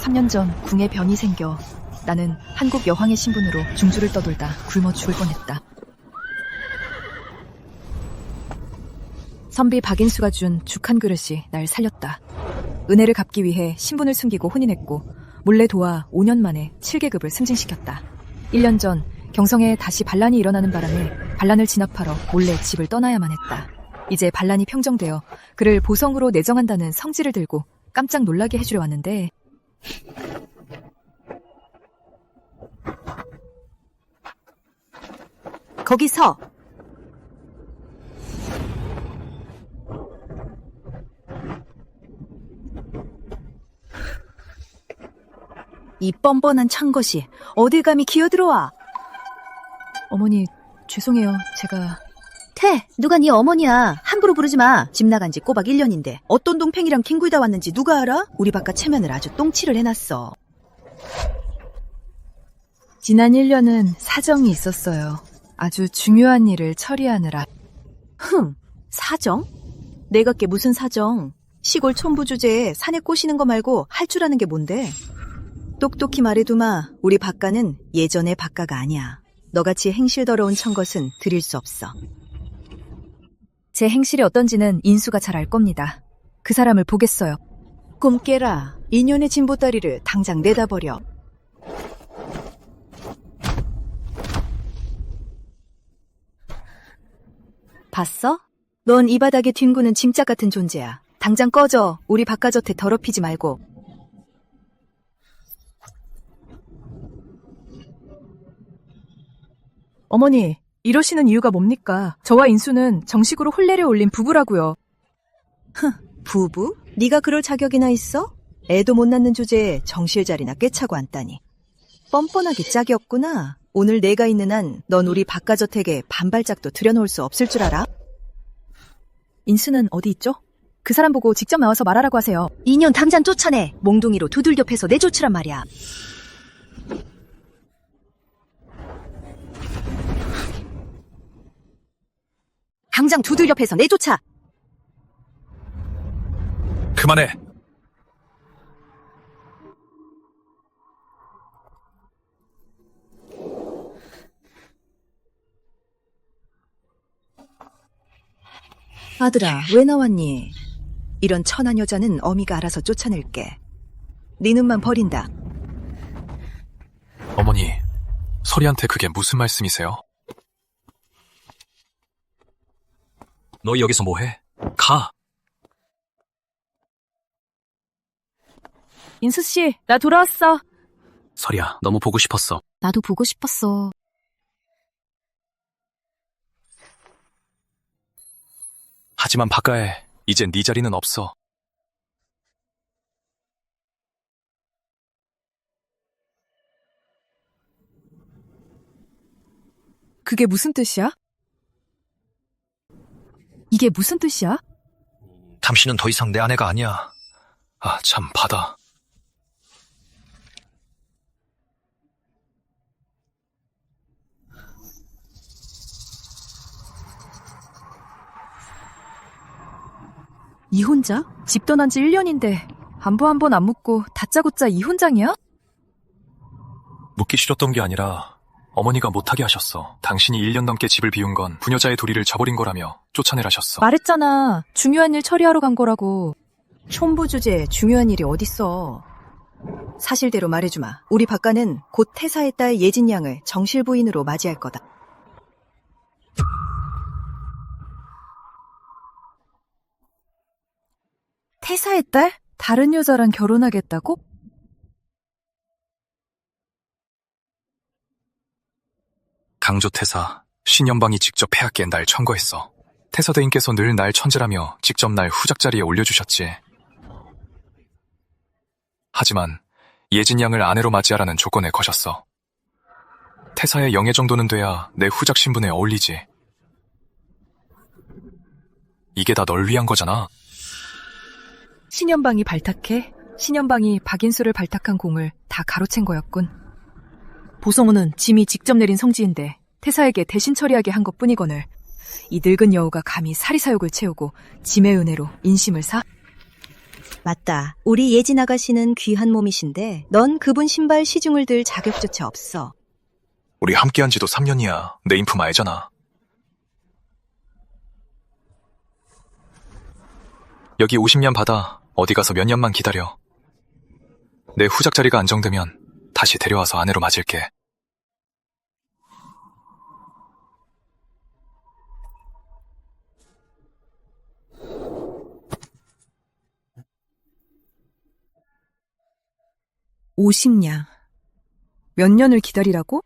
3년 전 궁에 변이 생겨 나는 한국 여왕의 신분으로 중주를 떠돌다 굶어 죽을 뻔했다. 선비 박인수가 준 죽 한 그릇이 날 살렸다. 은혜를 갚기 위해 신분을 숨기고 혼인했고 몰래 도와 5년 만에 7계급을 승진시켰다. 1년 전 경성에 다시 반란이 일어나는 바람에 반란을 진압하러 몰래 집을 떠나야만 했다. 이제 반란이 평정되어 그를 보성으로 내정한다는 성질을 들고 깜짝 놀라게 해주려 왔는데 거기서! 이 뻔뻔한 창것이 어딜 감히 기어들어와. 어머니 죄송해요. 제가... 누가 네 어머니야. 함부로 부르지 마. 집 나간 지 꼬박 1년인데 어떤 동팽이랑 뒹굴다 왔는지 누가 알아? 우리 바깥 체면을 아주 똥칠을 해놨어. 지난 1년은 사정이 있었어요. 아주 중요한 일을 처리하느라. 사정? 내가 게 무슨 사정? 시골 촌부 주제에 산에 꼬시는 거 말고 할 줄 아는 게 뭔데? 똑똑히 말해두마. 우리 박가는 예전의 박가가 아니야. 너같이 행실 더러운 청것은 드릴 수 없어. 제 행실이 어떤지는 인수가 잘 알 겁니다. 그 사람을 보겠어요. 꿈 깨라. 인연의 진보다리를 당장 내다버려. 봤어? 넌 이 바닥에 뒹구는 짐짝 같은 존재야. 당장 꺼져. 우리 바가젓에 더럽히지 말고. 어머니, 이러시는 이유가 뭡니까? 저와 인수는 정식으로 혼례를 올린 부부라고요. 부부? 네가 그럴 자격이나 있어? 애도 못 낳는 주제에 정실자리나 꿰차고 앉다니. 뻔뻔하게 짝이 없구나. 오늘 내가 있는 한 넌 우리 바가저택에 반발짝도 들여놓을 수 없을 줄 알아? 인수는 어디 있죠? 그 사람 보고 직접 나와서 말하라고 하세요. 2년 당장 쫓아내. 몽둥이로 두들겨 패서 내쫓으란 말이야. 당장 두들겨 패서 내쫓아. 그만해. 아들아, 왜 나왔니? 이런 천한 여자는 어미가 알아서 쫓아낼게. 네 눈만 버린다. 어머니, 서리한테 그게 무슨 말씀이세요? 너 여기서 뭐해? 가! 인수씨, 나 돌아왔어. 서리야, 너무 보고 싶었어. 나도 보고 싶었어. 하지만 바가에 이젠 네 자리는 없어. 그게 무슨 뜻이야? 이게 무슨 뜻이야? 당신은 더 이상 내 아내가 아니야. 아, 참, 받아. 이혼자? 집 떠난 지 1년인데 안부 한 번 안 묻고 다짜고짜 이혼장이야? 묻기 싫었던 게 아니라 어머니가 못하게 하셨어. 당신이 1년 넘게 집을 비운 건 부녀자의 도리를 저버린 거라며 쫓아내라셨어. 말했잖아. 중요한 일 처리하러 간 거라고. 촌부 주제에 중요한 일이 어딨어. 사실대로 말해주마. 우리 박가는 곧 태사의 딸 예진 양을 정실 부인으로 맞이할 거다. 태사의 딸? 다른 여자랑 결혼하겠다고? 강조 태사, 신연방이 직접 폐하께 날 청거했어. 태사대인께서 늘 날 천지라며 직접 날 후작자리에 올려주셨지. 하지만 예진 양을 아내로 맞이하라는 조건에 거셨어. 태사의 영예 정도는 돼야 내 후작 신분에 어울리지. 이게 다 널 위한 거잖아. 신연방이 발탁해? 신연방이 박인수를 발탁한 공을 다 가로챈 거였군. 보성우는 짐이 직접 내린 성지인데 태사에게 대신 처리하게 한 것뿐이거늘 이 늙은 여우가 감히 사리사욕을 채우고 짐의 은혜로 인심을 사? 맞다. 우리 예진 아가씨는 귀한 몸이신데 넌 그분 신발 시중을 들 자격조차 없어. 우리 함께한 지도 3년이야. 내 인품 알잖아. 여기 50년 받아. 어디 가서 몇 년만 기다려. 내 후작 자리가 안정되면 다시 데려와서 아내로 맞을게. (50냥) 몇 년을 기다리라고?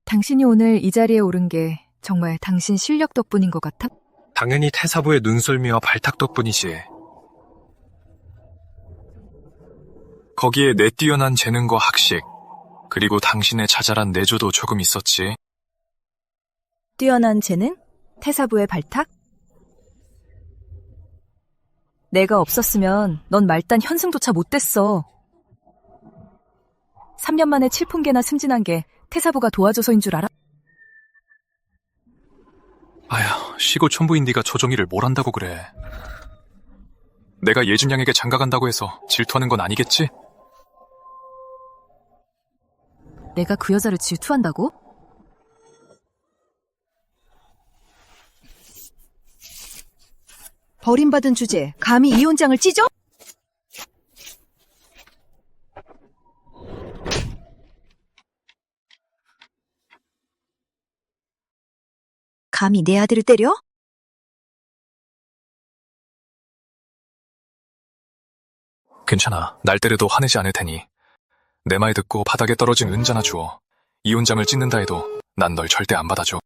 당신이 오늘 이 자리에 오른 게 정말 당신 실력 덕분인 것 같아? 당연히 태사부의 눈썰미와 발탁 덕분이지. 거기에 내 뛰어난 재능과 학식, 그리고 당신의 자잘한 내조도 조금 있었지. 뛰어난 재능? 태사부의 발탁? 내가 없었으면 넌 말단 현승조차 못 됐어. 3년 만에 7품계나 승진한 게 태사부가 도와줘서인 줄 알아? 아휴, 시골 촌부인 네가 조종이를 뭘 한다고 그래. 내가 예준양에게 장가간다고 해서 질투하는 건 아니겠지? 내가 그 여자를 질투한다고? 버림받은 주제, 감히 이혼장을 찢어? 감히 내 아들을 때려? 괜찮아. 날 때려도 화내지 않을 테니. 내 말 듣고 바닥에 떨어진 은자나 주어. 이혼장을 찢는다 해도 난 널 절대 안 받아줘.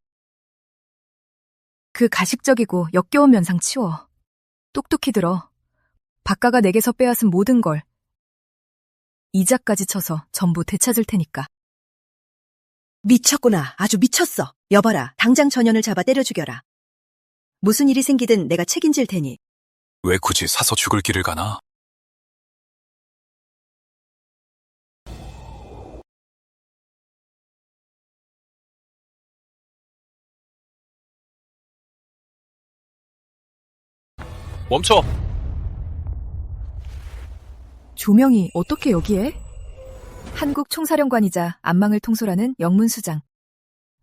그 가식적이고 역겨운 면상 치워. 똑똑히 들어. 박가가 내게서 빼앗은 모든 걸 이자까지 쳐서 전부 되찾을 테니까. 미쳤구나. 아주 미쳤어. 여봐라. 당장 전현을 잡아 때려 죽여라. 무슨 일이 생기든 내가 책임질 테니. 왜 굳이 사서 죽을 길을 가나? 멈춰! 조명이 어떻게 여기에? 한국 총사령관이자 안망을 통솔하는 영문수장.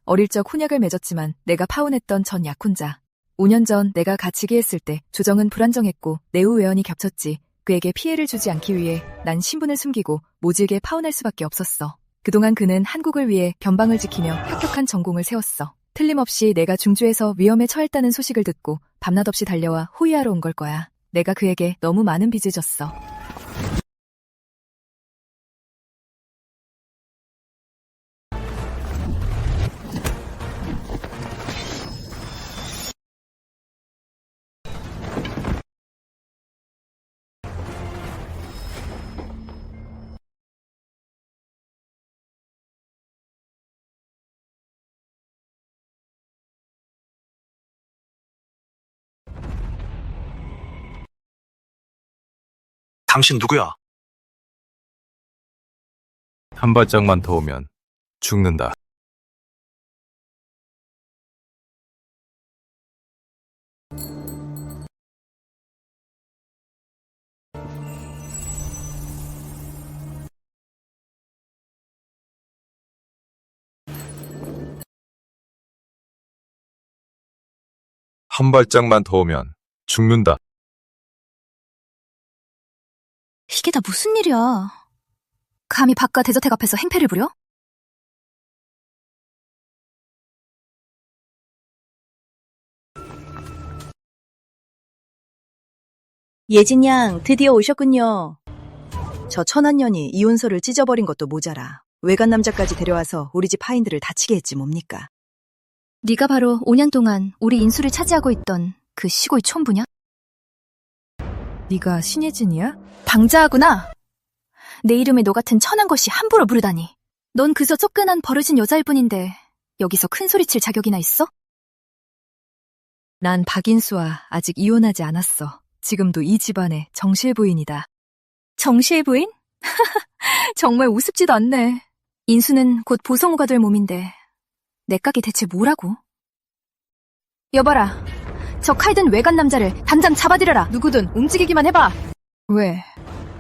어릴 적 훈약을 맺었지만 내가 파혼했던 전 약혼자. 5년 전 내가 갇히게 했을 때 조정은 불안정했고 내후 외연이 겹쳤지. 그에게 피해를 주지 않기 위해 난 신분을 숨기고 모질게 파혼할 수밖에 없었어. 그동안 그는 한국을 위해 변방을 지키며 혁혁한 전공을 세웠어. 틀림없이 내가 중주에서 위험에 처했다는 소식을 듣고 밤낮 없이 달려와 호위하러 온 걸 거야. 내가 그에게 너무 많은 빚을 졌어. 당신 누구야? 한 발짝만 더 오면 죽는다. 한 발짝만 더 오면 죽는다. 이게 다 무슨 일이야? 감히 박가 대저택 앞에서 행패를 부려? 예진 양, 드디어 오셨군요. 저 천한년이 이혼서를 찢어버린 것도 모자라 외간 남자까지 데려와서 우리 집 하인들을 다치게 했지 뭡니까? 네가 바로 5년 동안 우리 인수를 차지하고 있던 그 시골 촌부냐? 네가 신예진이야? 방자하구나. 내 이름에 너 같은 천한 것이 함부로 부르다니. 넌 그저 쫓겨난 버려진 여자일 뿐인데 여기서 큰 소리칠 자격이나 있어? 난 박인수와 아직 이혼하지 않았어. 지금도 이 집안의 정실 부인이다. 정실 부인? 정말 우습지도 않네. 인수는 곧 보성우가 될 몸인데 내 깍이 대체 뭐라고? 여봐라. 저 칼든 외간 남자를 당장 잡아들여라. 누구든 움직이기만 해봐. 왜?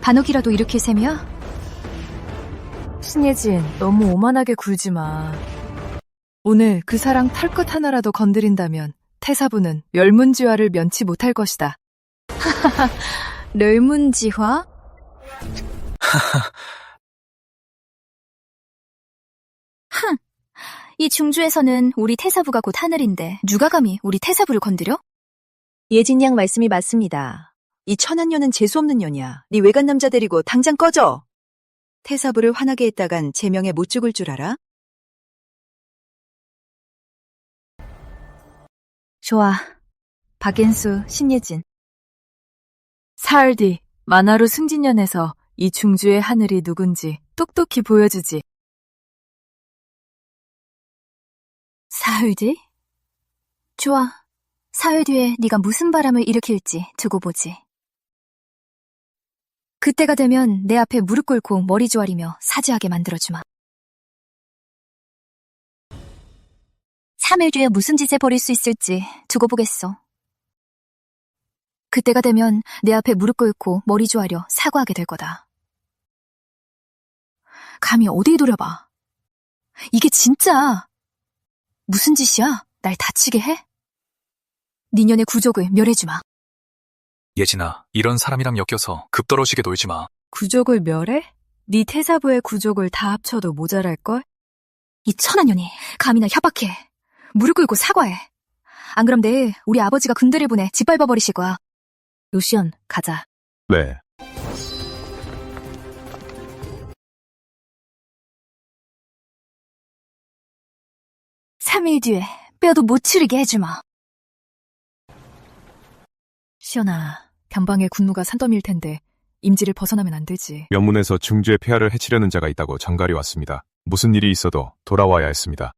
반옥이라도 일으킬 셈이야? 신예진, 너무 오만하게 굴지 마. 오늘 그 사랑 털끝 하나라도 건드린다면 태사부는 멸문지화를 면치 못할 것이다. 하하하, 멸문지화? 흥, 이 중주에서는 우리 태사부가 곧 하늘인데 누가 감히 우리 태사부를 건드려? 예진 양 말씀이 맞습니다. 이 천한년은 재수없는 년이야. 네 외간 남자 데리고 당장 꺼져. 태사부를 화나게 했다간 제명에 못 죽을 줄 알아? 좋아. 박앤수, 신예진. 사흘 뒤 만화로 승진년에서 이 중주의 하늘이 누군지 똑똑히 보여주지. 사흘 뒤? 좋아. 사흘 뒤에 네가 무슨 바람을 일으킬지 두고 보지. 그때가 되면 내 앞에 무릎 꿇고 머리 조아리며 사죄하게 만들어주마. 3일 뒤에 무슨 짓을 벌일 수 있을지 두고 보겠어. 그때가 되면 내 앞에 무릎 꿇고 머리 조아려 사과하게 될 거다. 감히 어디에 돌려봐. 이게 진짜 무슨 짓이야? 날 다치게 해? 니년의 구족을 멸해주마. 예진아, 이런 사람이랑 엮여서 급떨어지게 놀지 마. 구족을 멸해? 네 태사부의 구족을 다 합쳐도 모자랄걸? 이 천한년이 감히나 협박해. 무릎 꿇고 사과해. 안 그럼 내일 우리 아버지가 군대를 보내 짓밟아 버리실 거야. 루시언, 가자. 네. 삼 일 뒤에 뼈도 못 추리게 해주마. 시연아, 변방에 군무가 산더미일 텐데 임지를 벗어나면 안 되지. 명문에서 중주의 폐하를 해치려는 자가 있다고 전갈이 왔습니다. 무슨 일이 있어도 돌아와야 했습니다.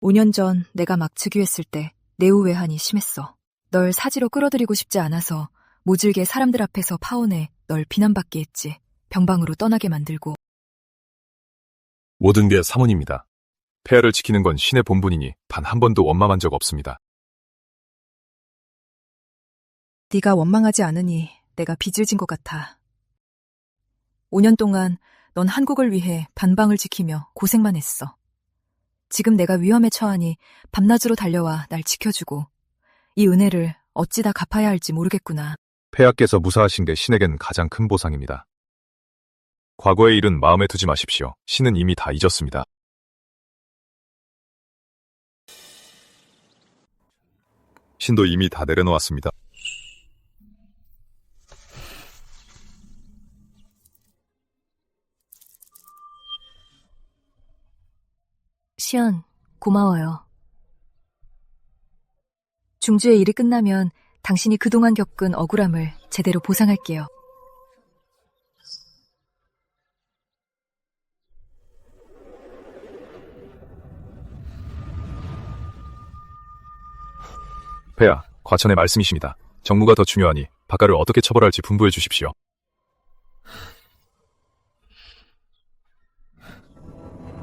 5년 전 내가 막 즉위했을 때 내후외환이 심했어. 널 사지로 끌어들이고 싶지 않아서 모질게 사람들 앞에서 파혼해 널 비난받게 했지. 병방으로 떠나게 만들고. 모든 게 사문입니다. 폐하를 지키는 건 신의 본분이니 단 한 번도 원망한 적 없습니다. 네가 원망하지 않으니 내가 빚을 진 것 같아. 5년 동안 넌 한국을 위해 반방을 지키며 고생만 했어. 지금 내가 위험에 처하니 밤낮으로 달려와 날 지켜주고 이 은혜를 어찌다 갚아야 할지 모르겠구나. 폐하께서 무사하신 게 신에겐 가장 큰 보상입니다. 과거의 일은 마음에 두지 마십시오. 신은 이미 다 잊었습니다. 신도 이미 다 내려놓았습니다. 시연, 고마워요. 중주의 일이 끝나면 당신이 그동안 겪은 억울함을 제대로 보상할게요. 폐하, 과천의 말씀이십니다. 정무가 더 중요하니 박가를 어떻게 처벌할지 분부해 주십시오.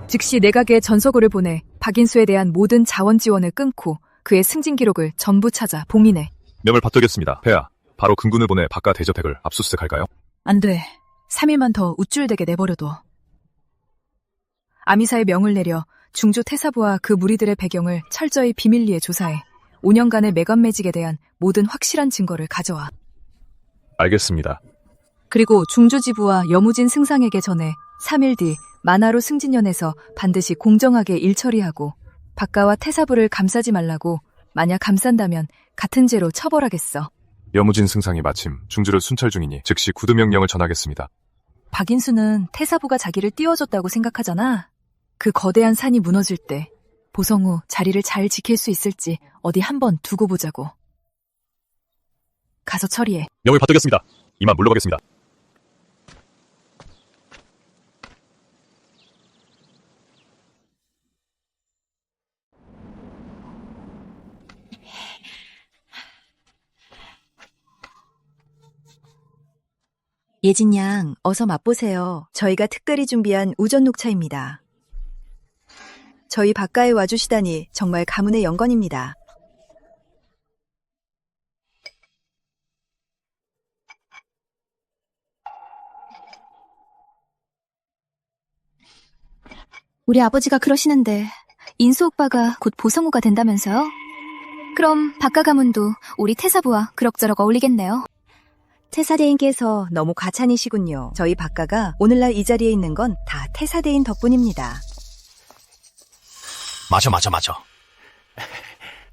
즉시 내각에 전서고를 보내 박인수에 대한 모든 자원 지원을 끊고 그의 승진 기록을 전부 찾아 봉인해. 명을 받들겠습니다. 폐하, 바로 근군을 보내 박가 대저택을 압수수색할까요? 안 돼. 3일만 더 우쭐대게 내버려둬. 아미사의 명을 내려 중주 태사부와 그 무리들의 배경을 철저히 비밀리에 조사해 5년간의 매관매직에 대한 모든 확실한 증거를 가져와. 알겠습니다. 그리고 중주지부와 여무진 승상에게 전해 3일 뒤 만화로 승진년에서 반드시 공정하게 일 처리하고 박가와 태사부를 감싸지 말라고 만약 감싼다면 같은 죄로 처벌하겠어. 여무진 승상이 마침 중주를 순찰 중이니 즉시 구두 명령을 전하겠습니다. 박인수는 태사부가 자기를 띄워줬다고 생각하잖아. 그 거대한 산이 무너질 때 보성 후 자리를 잘 지킬 수 있을지 어디 한번 두고 보자고. 가서 처리해. 명을 받들겠습니다. 이만 물러가겠습니다. 예진 양, 어서 맛보세요. 저희가 특별히 준비한 우전 녹차입니다. 저희 박가에 와주시다니 정말 가문의 영광입니다. 우리 아버지가 그러시는데 인수 오빠가 곧 보성우가 된다면서요? 그럼 박가 가문도 우리 태사부와 그럭저럭 어울리겠네요. 태사대인께서 너무 과찬이시군요. 저희 박가가 오늘날 이 자리에 있는 건 다 태사대인 덕분입니다. 맞아.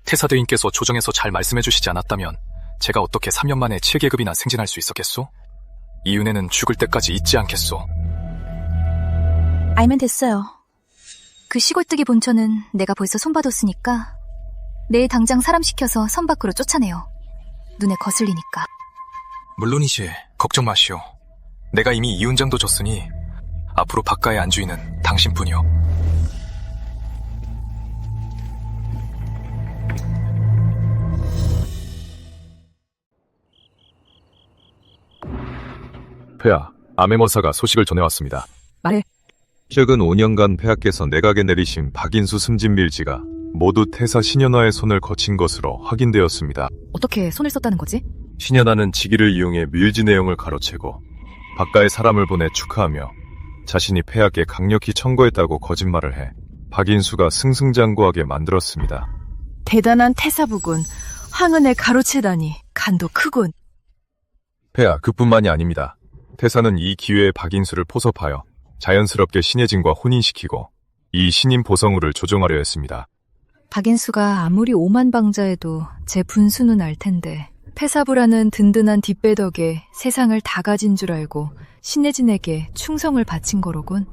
태사대인께서 조정에서 잘 말씀해주시지 않았다면 제가 어떻게 3년 만에 7계급이나 승진할 수 있었겠소? 이 은혜는 죽을 때까지 잊지 않겠소. 알면 됐어요. 그 시골뜨기 본처는 내가 벌써 손봐뒀으니까 내일 당장 사람 시켜서 선 밖으로 쫓아내요. 눈에 거슬리니까. 물론이지. 걱정 마시오. 내가 이미 이훈장도 줬으니 앞으로 박가의 안주인은 당신뿐이오. 폐하, 암해머사가 소식을 전해왔습니다. 말해. 최근 5년간 폐하께서 내각에 내리신 박인수 승진밀지가 모두 태사 신현아의 손을 거친 것으로 확인되었습니다. 어떻게 손을 썼다는 거지? 신현아는 직위를 이용해 밀지 내용을 가로채고 박가에 사람을 보내 축하하며 자신이 폐하께 강력히 청구했다고 거짓말을 해 박인수가 승승장구하게 만들었습니다. 대단한 태사부군. 황은을 가로채다니 간도 크군. 폐하, 그뿐만이 아닙니다. 태사는 이 기회에 박인수를 포섭하여 자연스럽게 신혜진과 혼인시키고 이 신임 보성우를 조종하려 했습니다. 박인수가 아무리 오만방자해도 제 분수는 알 텐데 태사부라는 든든한 뒷배덕에 세상을 다 가진 줄 알고 신혜진에게 충성을 바친 거로군.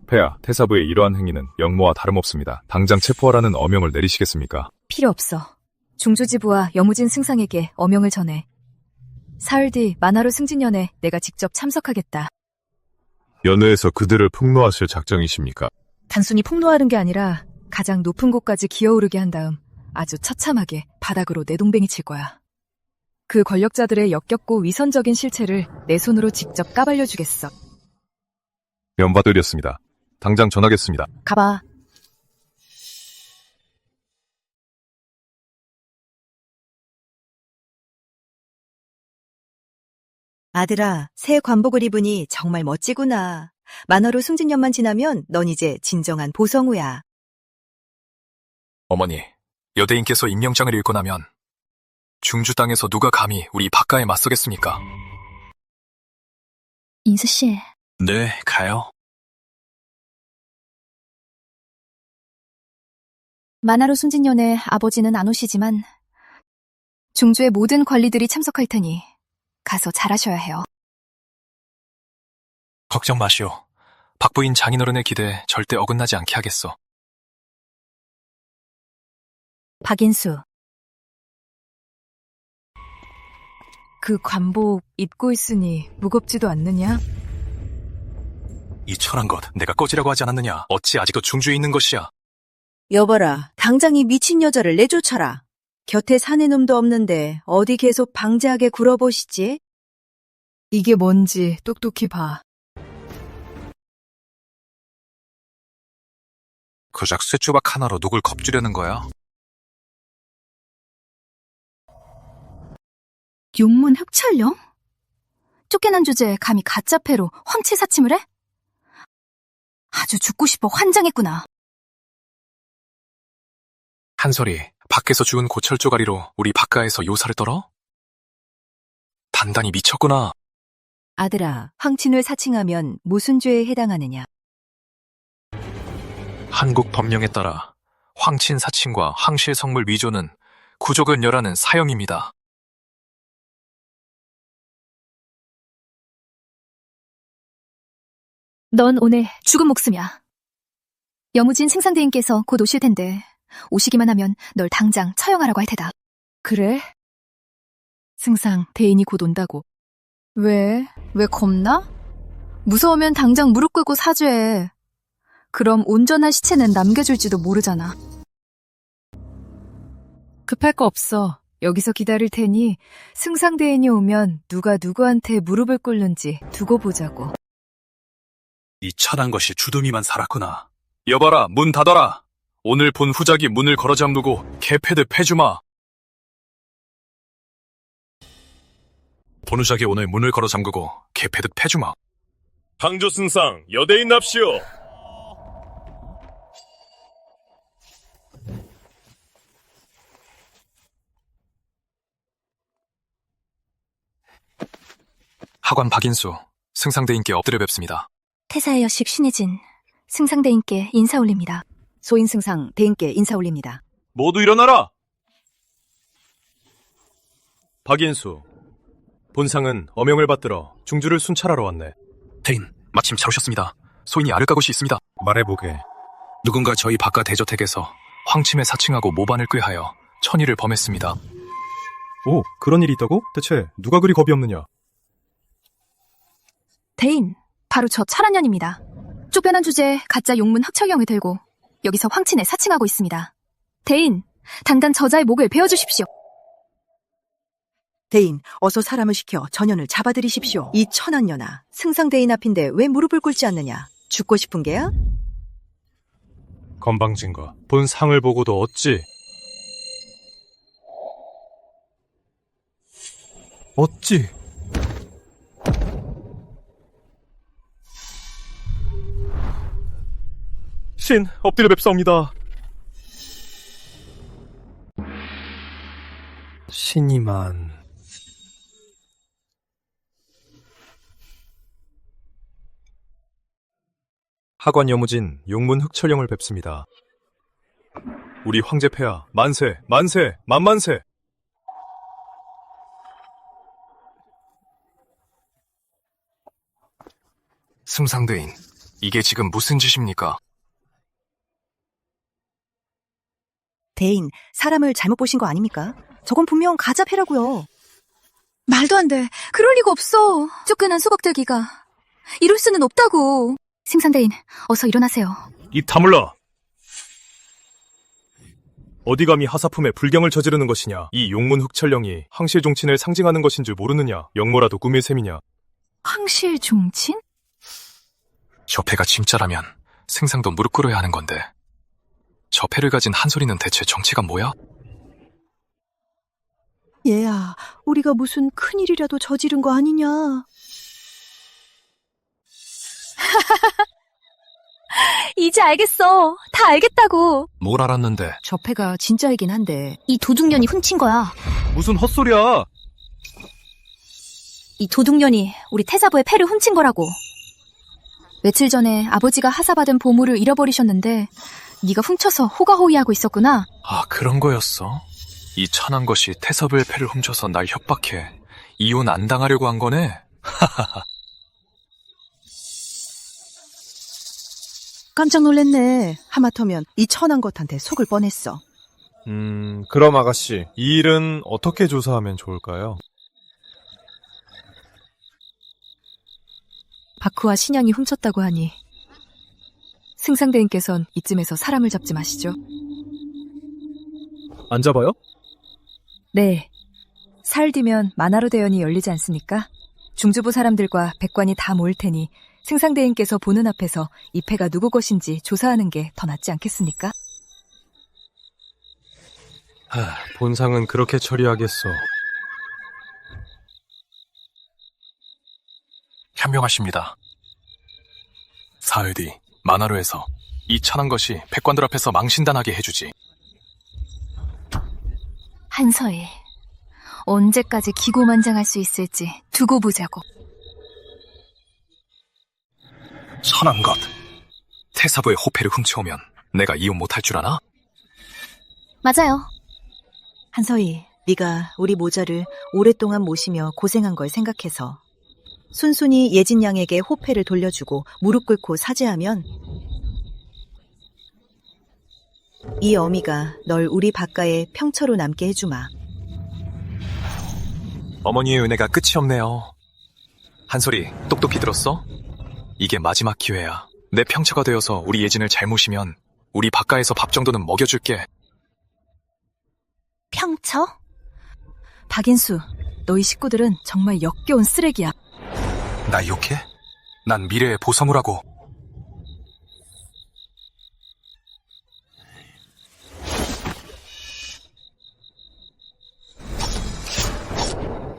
폐하, 태사부의 이러한 행위는 영모와 다름없습니다. 당장 체포하라는 어명을 내리시겠습니까? 필요 없어. 중조지부와 여무진 승상에게 어명을 전해. 사흘 뒤 만화로 승진연에 내가 직접 참석하겠다. 연회에서 그들을 폭로하실 작정이십니까? 단순히 폭로하는 게 아니라 가장 높은 곳까지 기어오르게 한 다음 아주 처참하게 바닥으로 내동뱅이 칠 거야. 그 권력자들의 역겹고 위선적인 실체를 내 손으로 직접 까발려주겠어. 면받으렸습니다. 당장 전하겠습니다. 가봐. 아들아, 새 관복을 입으니 정말 멋지구나. 만화로 승진년만 지나면 넌 이제 진정한 보성우야. 어머니, 여대인께서 임명장을 읽고 나면 중주 땅에서 누가 감히 우리 박가에 맞서겠습니까? 인수씨, 네, 가요. 만화로 승진연에 아버지는 안 오시지만 중주의 모든 관리들이 참석할 테니 가서 잘하셔야 해요. 걱정 마시오. 박부인 장인어른의 기대에 절대 어긋나지 않게 하겠소. 박인수. 그 관복 입고 있으니 무겁지도 않느냐? 이 철한 것 내가 꺼지라고 하지 않았느냐? 어찌 아직도 중주에 있는 것이야? 여봐라, 당장 이 미친 여자를 내쫓아라. 곁에 사내 놈도 없는데 어디 계속 방자하게 굴어보시지? 이게 뭔지 똑똑히 봐. 그작 쇠조박 하나로 누굴 겁주려는 거야? 용문 흑철령? 쫓겨난 주제에 감히 가짜 패로 황치 사침을 해? 아주 죽고 싶어 환장했구나. 한솔이 밖에서 죽은 고철 쪼가리로 우리 박가에서 요사를 떨어? 단단히 미쳤구나. 아들아, 황친을 사칭하면 무슨 죄에 해당하느냐? 한국 법령에 따라 황친 사칭과 황실 성물 위조는 구족은 멸하는 사형입니다. 넌 오늘 죽은 목숨이야. 여무진 승상대인께서 곧 오실 텐데 오시기만 하면 널 당장 처형하라고 할 테다. 그래? 승상, 대인이 곧 온다고. 왜? 왜 겁나? 무서우면 당장 무릎 꿇고 사죄해. 그럼 온전한 시체는 남겨줄지도 모르잖아. 급할 거 없어. 여기서 기다릴 테니 승상 대인이 오면 누가 누구한테 무릎을 꿇는지 두고 보자고. 이 천한 것이 주둥이만 살았구나. 여봐라, 문 닫아라. 오늘 본 후작이 문을 걸어 잠그고 개패드 패주마. 본 후작이 오늘 문을 걸어 잠그고 개패드 패주마. 항조승상 여대인 납시오. 하관 박인수, 승상대인께 엎드려 뵙습니다. 태사의 여식 신혜진, 승상대인께 인사 올립니다. 소인승상 대인께 인사 올립니다. 모두 일어나라! 박인수, 본상은 어명을 받들어 중주를 순찰하러 왔네. 대인, 마침 잘 오셨습니다. 소인이 아를 까곳이 있습니다. 말해보게. 누군가 저희 바깥 대저택에서 황침에 사칭하고 모반을 꾀하여 천의를 범했습니다. 오, 그런 일이 있다고? 대체 누가 그리 겁이 없느냐? 대인, 바로 저 철한년입니다. 쫓겨난 주제에 가짜 용문 흑철령을 들고 여기서 황친에 사칭하고 있습니다. 대인, 당장 저자의 목을 베어주십시오. 대인, 어서 사람을 시켜 전현을 잡아들이십시오. 이 천한년아, 승상대인 앞인데 왜 무릎을 꿇지 않느냐? 죽고 싶은 게야? 건방진거, 본 상을 보고도 어찌? 신, 엎드려 뵙사옵니다. 신이만... 하관 여무진 용문 흑철령을 뵙습니다. 우리 황제폐하 만세, 만세, 만만세! 승상대인, 이게 지금 무슨 짓입니까? 대인, 사람을 잘못 보신 거 아닙니까? 저건 분명 가짜패라고요. 말도 안 돼. 그럴 리가 없어. 쫓겨난 수박들기가. 이럴 수는 없다고. 승상대인, 어서 일어나세요. 입 다물라! 어디 감히 하사품에 불경을 저지르는 것이냐? 이 용문 흑철령이 황실 종친을 상징하는 것인 줄 모르느냐? 영모라도 꿈의 셈이냐? 황실 종친? 협회가 진짜라면 승상도 무릎 꿇어야 하는 건데 저 패를 가진 한솔이는 대체 정체가 뭐야? 얘야, 우리가 무슨 큰일이라도 저지른 거 아니냐? 이제 알겠어. 다 알겠다고. 뭘 알았는데? 저 패가 진짜이긴 한데 이 도둑년이 훔친 거야. 무슨 헛소리야! 이 도둑년이 우리 태사부의 패를 훔친 거라고. 며칠 전에 아버지가 하사받은 보물을 잃어버리셨는데 네가 훔쳐서 호가호위하고 있었구나. 아, 그런 거였어? 이 천한 것이 태섭의 패를 훔쳐서 날 협박해 이혼 안 당하려고 한 거네? 깜짝 놀랐네. 하마터면 이 천한 것한테 속을 뻔했어. 그럼 아가씨, 이 일은 어떻게 조사하면 좋을까요? 박후와 신양이 훔쳤다고 하니 승상대인께선 이쯤에서 사람을 잡지 마시죠. 안 잡아요? 네. 사흘 뒤면 만화로 대연이 열리지 않습니까? 중주부 사람들과 백관이 다 모일 테니 승상대인께서 보는 앞에서 이 패가 누구 것인지 조사하는 게 더 낫지 않겠습니까? 본상은 그렇게 처리하겠소. 현명하십니다. 사흘 뒤 만화로에서 이 천한 것이 백관들 앞에서 망신당하게 해주지. 한서희, 언제까지 기고만장할 수 있을지 두고 보자고. 천한 것. 태사부의 호패를 훔쳐오면 내가 이혼 못할 줄 아나? 맞아요. 한서희, 네가 우리 모자를 오랫동안 모시며 고생한 걸 생각해서 순순히 예진 양에게 호패를 돌려주고 무릎 꿇고 사죄하면 이 어미가 널 우리 박가에 평처로 남게 해주마. 어머니의 은혜가 끝이 없네요. 한솔이 똑똑히 들었어? 이게 마지막 기회야. 내 평처가 되어서 우리 예진을 잘 모시면 우리 박가에서 밥 정도는 먹여줄게. 평처? 박인수, 너희 식구들은 정말 역겨운 쓰레기야. 나 욕해? 난 미래의 보성우라고.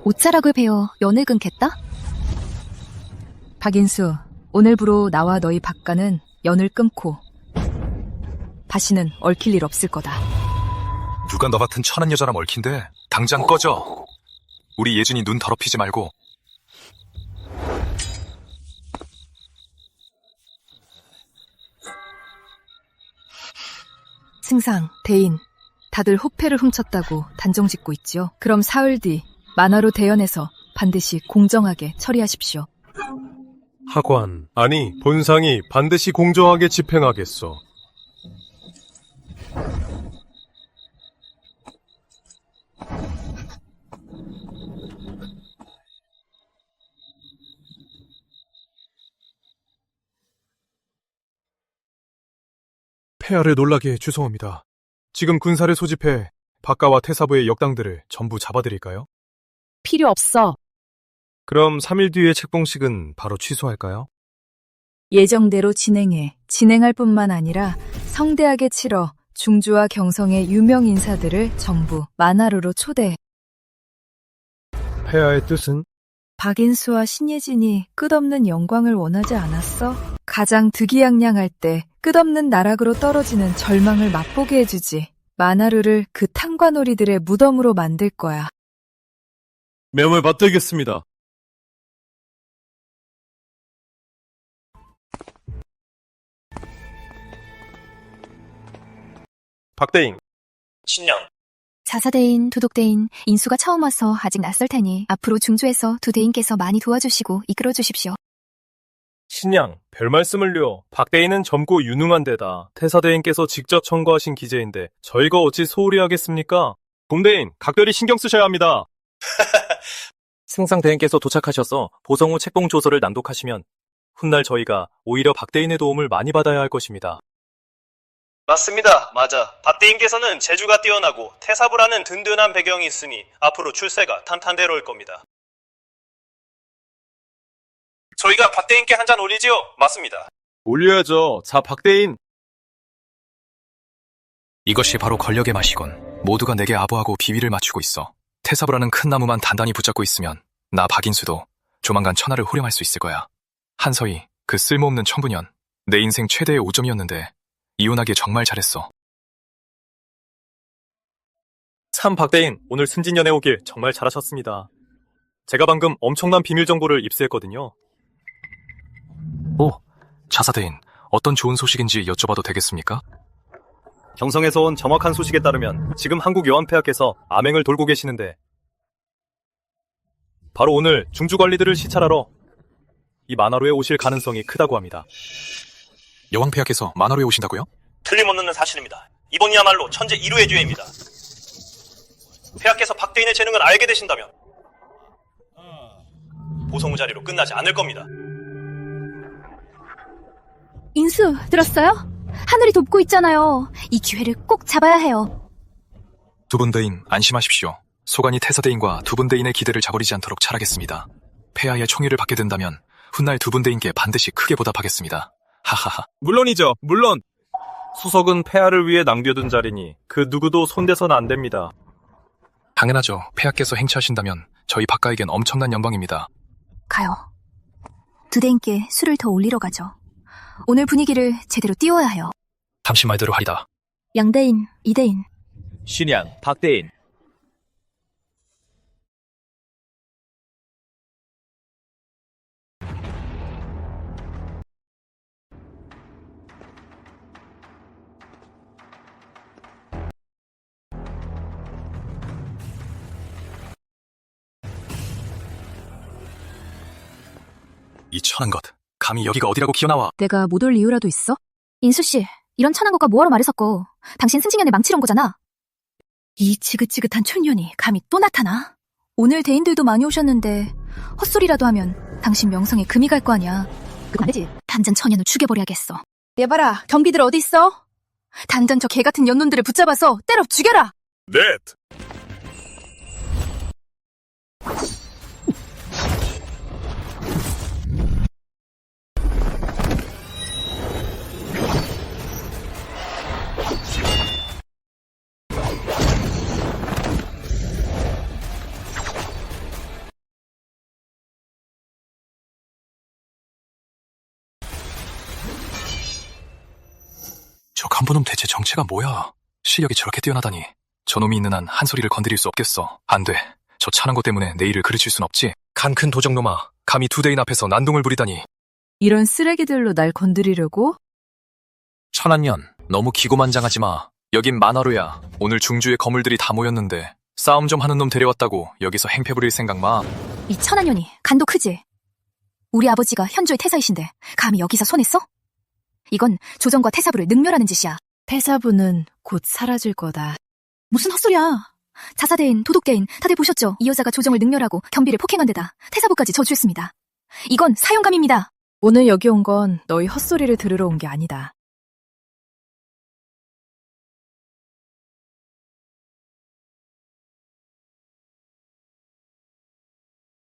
옷자락을 베어 연을 끊겠다? 박인수, 오늘부로 나와 너희 박가는 연을 끊고 다시는 얽힐 일 없을 거다. 누가 너 같은 천한 여자랑 얽힌데? 당장 꺼져. 우리 예진이 눈 더럽히지 말고. 승상, 대인, 다들 호패를 훔쳤다고 단정짓고 있지요. 그럼 사흘 뒤 만화로 대연해서 반드시 공정하게 처리하십시오. 하관, 아니 본상이 반드시 공정하게 집행하겠소. 폐하를 놀라게 죄송합니다. 지금 군사를 소집해 박가와 태사부의 역당들을 전부 잡아드릴까요? 필요 없어. 그럼 3일 뒤의 책봉식은 바로 취소할까요? 예정대로 진행해. 진행할 뿐만 아니라 성대하게 치러 중주와 경성의 유명 인사들을 전부 만화로로 초대해. 폐하의 뜻은? 박인수와 신예진이 끝없는 영광을 원하지 않았어? 가장 득이양양할 때 끝없는 나락으로 떨어지는 절망을 맛보게 해주지. 만화루를 그 탕과놀이들의 무덤으로 만들 거야. 명을 받들겠습니다. 박대인. 신령. 자사대인, 두독대인, 인수가 처음 와서 아직 낯설 테니 앞으로 중주에서 두 대인께서 많이 도와주시고 이끌어 주십시오. 신양, 별 말씀을요. 박대인은 젊고 유능한 데다 태사대인께서 직접 청구하신 기재인데 저희가 어찌 소홀히 하겠습니까? 봄대인, 각별히 신경 쓰셔야 합니다. 승상대인께서 도착하셔서 보성 후 책봉 조서를 낭독하시면 훗날 저희가 오히려 박대인의 도움을 많이 받아야 할 것입니다. 맞습니다. 맞아. 박대인께서는 재주가 뛰어나고 태사부라는 든든한 배경이 있으니 앞으로 출세가 탄탄대로일 겁니다. 저희가 박대인께 한 잔 올리지요? 맞습니다. 올려야죠. 자, 박대인. 이것이 바로 권력의 맛이군. 모두가 내게 아부하고 비위를 맞추고 있어. 태사부라는 큰 나무만 단단히 붙잡고 있으면 나 박인수도 조만간 천하를 호령할 수 있을 거야. 한서희, 그 쓸모없는 청부년. 내 인생 최대의 오점이었는데 이혼하기에 정말 잘했어. 참 박대인, 오늘 승진연에 오길 정말 잘하셨습니다. 제가 방금 엄청난 비밀 정보를 입수했거든요. 오, 자사대인, 어떤 좋은 소식인지 여쭤봐도 되겠습니까? 경성에서 온 정확한 소식에 따르면 지금 한국 여왕폐하께서 암행을 돌고 계시는데 바로 오늘 중주 관리들을 시찰하러 이 만화로에 오실 가능성이 크다고 합니다. 여왕폐하께서 만화로에 오신다고요? 틀림없는 사실입니다. 이번이야말로 천재 1호의 기회입니다. 폐하께서 박대인의 재능을 알게 되신다면 보성우 자리로 끝나지 않을 겁니다. 인수, 들었어요? 하늘이 돕고 있잖아요. 이 기회를 꼭 잡아야 해요. 두 분 대인 안심하십시오. 소관이 태사대인과 두 분 대인의 기대를 저버리지 않도록 잘하겠습니다. 폐하의 총의를 받게 된다면 훗날 두 분 대인께 반드시 크게 보답하겠습니다. 하하하. 물론이죠. 물론. 수석은 폐하를 위해 낭비해둔 자리니 그 누구도 손대서는 안 됩니다. 당연하죠. 폐하께서 행차하신다면 저희 박가에겐 엄청난 영광입니다. 가요. 두 대인께 술을 더 올리러 가죠. 오늘 분위기를 제대로 띄워야 해요. 당신 말대로 하리다. 양대인, 이대인. 신양, 박대인. 이 천한 것. 감히 여기가 어디라고 기어나와. 내가 못 올 이유라도 있어? 인수씨, 이런 천한 것과 뭐하러 말을 섞어. 당신 승진년에 망치러 온 거잖아. 이 지긋지긋한 촌년이 감히 또 나타나? 오늘 대인들도 많이 오셨는데 헛소리라도 하면 당신 명성에 금이 갈 거 아니야. 그거 안 되지. 단전 천년을 죽여버려야겠어. 얘 봐라, 경비들 어디 있어? 단전 저 개같은 연놈들을 붙잡아서 때려 죽여라! 넷! 저 간부놈 대체 정체가 뭐야? 실력이 저렇게 뛰어나다니. 저놈이 있는 한 한 소리를 건드릴 수 없겠어. 안 돼. 저 찬한 것 때문에 내 일을 그르칠 순 없지. 간 큰 도적놈아. 감히 두 대인 앞에서 난동을 부리다니. 이런 쓰레기들로 날 건드리려고? 천한년, 너무 기고만장하지 마. 여긴 만화로야. 오늘 중주의 거물들이 다 모였는데 싸움 좀 하는 놈 데려왔다고 여기서 행패 부릴 생각 마. 이 천한년이 간도 크지? 우리 아버지가 현주의 태사이신데 감히 여기서 손했어? 이건 조정과 태사부를 능멸하는 짓이야. 태사부는 곧 사라질 거다. 무슨 헛소리야. 자사대인, 도독대인 다들 보셨죠? 이 여자가 조정을 능멸하고 겸비를 폭행한 데다 태사부까지 저주했습니다. 이건 사형감입니다. 오늘 여기 온 건 너희 헛소리를 들으러 온 게 아니다.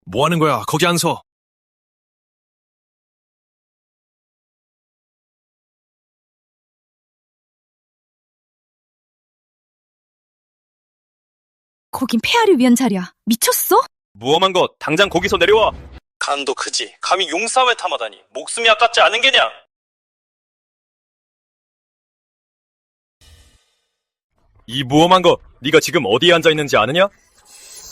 뭐 하는 거야? 거기 안 서. 거긴 폐하를 위한 자리야. 미쳤어? 무엄한 것 당장 거기서 내려와. 간도 크지. 감히 용사회 탐하다니. 목숨이 아깝지 않은 게냐? 이 무엄한 것, 네가 지금 어디에 앉아 있는지 아느냐?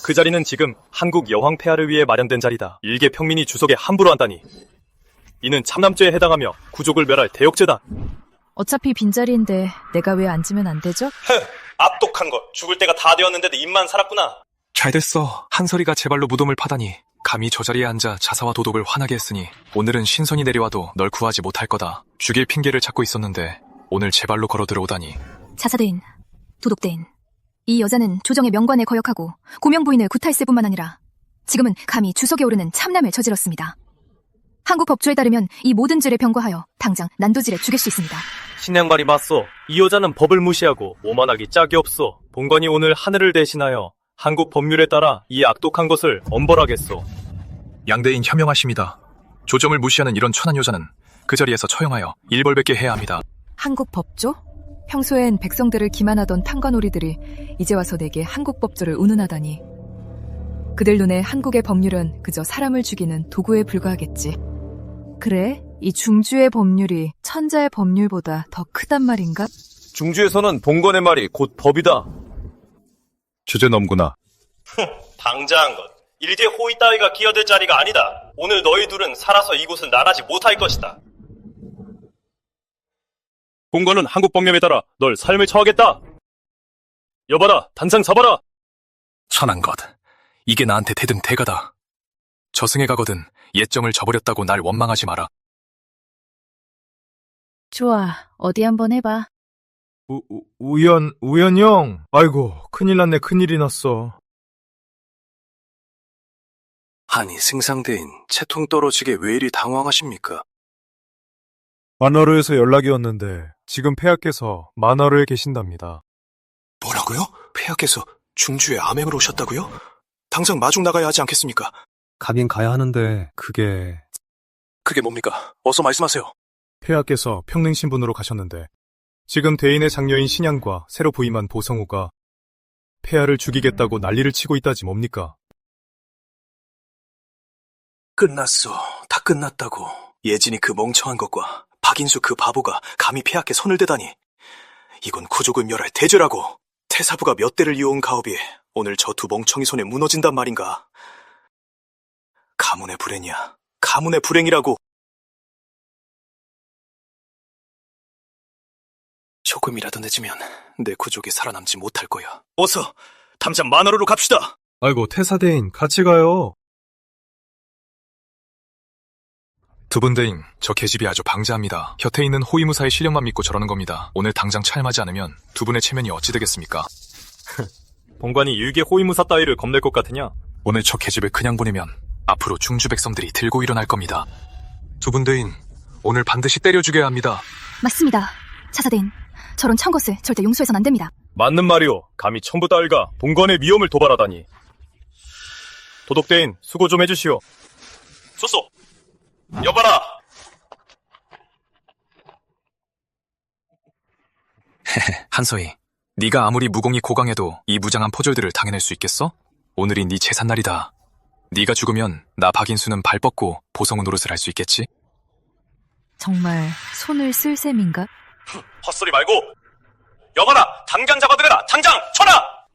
그 자리는 지금 한국 여황 폐하를 위해 마련된 자리다. 일개 평민이 주석에 함부로 한다니. 이는 참남죄에 해당하며 구족을 멸할 대역죄다. 어차피 빈자리인데 내가 왜 앉으면 안 되죠? 악독한 것. 죽을 때가 다 되었는데도 입만 살았구나. 잘 됐어. 한설이가 제 발로 무덤을 파다니. 감히 저 자리에 앉아 자사와 도독을 화나게 했으니 오늘은 신선이 내려와도 널 구하지 못할 거다. 죽일 핑계를 찾고 있었는데 오늘 제 발로 걸어 들어오다니. 자사대인, 도독대인. 이 여자는 조정의 명관에 거역하고 고명부인을 구타했을 뿐만 아니라 지금은 감히 주석에 오르는 참남을 저질렀습니다. 한국 법조에 따르면 이 모든 죄를 병과하여 당장 난도질에 죽일 수 있습니다. 신양발이 맞소. 이 여자는 법을 무시하고 오만하기 짝이 없소. 본관이 오늘 하늘을 대신하여 한국 법률에 따라 이 악독한 것을 엄벌하겠소. 양대인 현명하십니다. 조정을 무시하는 이런 천한 여자는 그 자리에서 처형하여 일벌백계 해야 합니다. 한국 법조? 평소엔 백성들을 기만하던 탕관오리들이 이제 와서 내게 한국 법조를 운운하다니. 그들 눈에 한국의 법률은 그저 사람을 죽이는 도구에 불과하겠지. 그래? 이 중주의 법률이 천자의 법률보다 더 크단 말인가? 중주에서는 본관의 말이 곧 법이다. 주제 넘구나. 방자한 것. 일개 호의 따위가 끼어들 자리가 아니다. 오늘 너희 둘은 살아서 이곳을 나가지 못할 것이다. 본관은 한국 법령에 따라 널 삶을 처하겠다. 여봐라, 단상 잡아라. 천한 것. 이게 나한테 대등 대가다. 저승에 가거든 예정을 저버렸다고 날 원망하지 마라. 좋아, 어디 한번 해봐. 우연 형. 아이고, 큰일 났네, 큰일이 났어. 아니 승상대인 채통 떨어지게 왜 이리 당황하십니까? 만화로에서 연락이 왔는데 지금 폐하께서 만화로에 계신답니다. 뭐라고요? 폐하께서 중주에 암행을 오셨다고요? 당장 마중 나가야 하지 않겠습니까? 가긴 가야 하는데 그게 뭡니까? 어서 말씀하세요. 폐하께서 평릉신분으로 가셨는데 지금 대인의 장녀인 신양과 새로 부임한 보성우가 폐하를 죽이겠다고 난리를 치고 있다지 뭡니까? 끝났어. 다 끝났다고. 예진이 그 멍청한 것과 박인수 그 바보가 감히 폐하께 손을 대다니. 이건 구족을 멸할 대죄라고. 태사부가 몇 대를 이어온 가업이 오늘 저 두 멍청이 손에 무너진단 말인가. 가문의 불행이야. 가문의 불행이라고. 조금이라도 늦으면 내 구족이 살아남지 못할 거야. 어서 당장 만화로로 갑시다. 아이고, 태사대인 같이 가요. 두 분 대인, 저 계집이 아주 방자합니다. 곁에 있는 호위무사의 실력만 믿고 저러는 겁니다. 오늘 당장 찰마지 않으면 두 분의 체면이 어찌 되겠습니까? 본관이 일개 호위무사 따위를 겁낼 것 같으냐? 오늘 저 계집을 그냥 보내면 앞으로 중주 백성들이 들고 일어날 겁니다. 두 분 대인, 오늘 반드시 때려 죽여야 합니다. 맞습니다. 자사대인, 저런 천것을 절대 용서해선 안 됩니다. 맞는 말이오. 감히 천부 따위가 본관의 위험을 도발하다니. 도독대인, 수고 좀 해주시오. 쏘쏘. 여봐라. 한서희, 네가 아무리 무공이 고강해도 이 무장한 포졸들을 당해낼 수 있겠어? 오늘이 네 제삿날이다. 네가 죽으면 나 박인수는 발 뻗고 보성우 노릇을 할 수 있겠지? 정말 손을 쓸 셈인가? 헛소리 말고. 여봐라. 당장 잡아들여라. 당장 쳐라.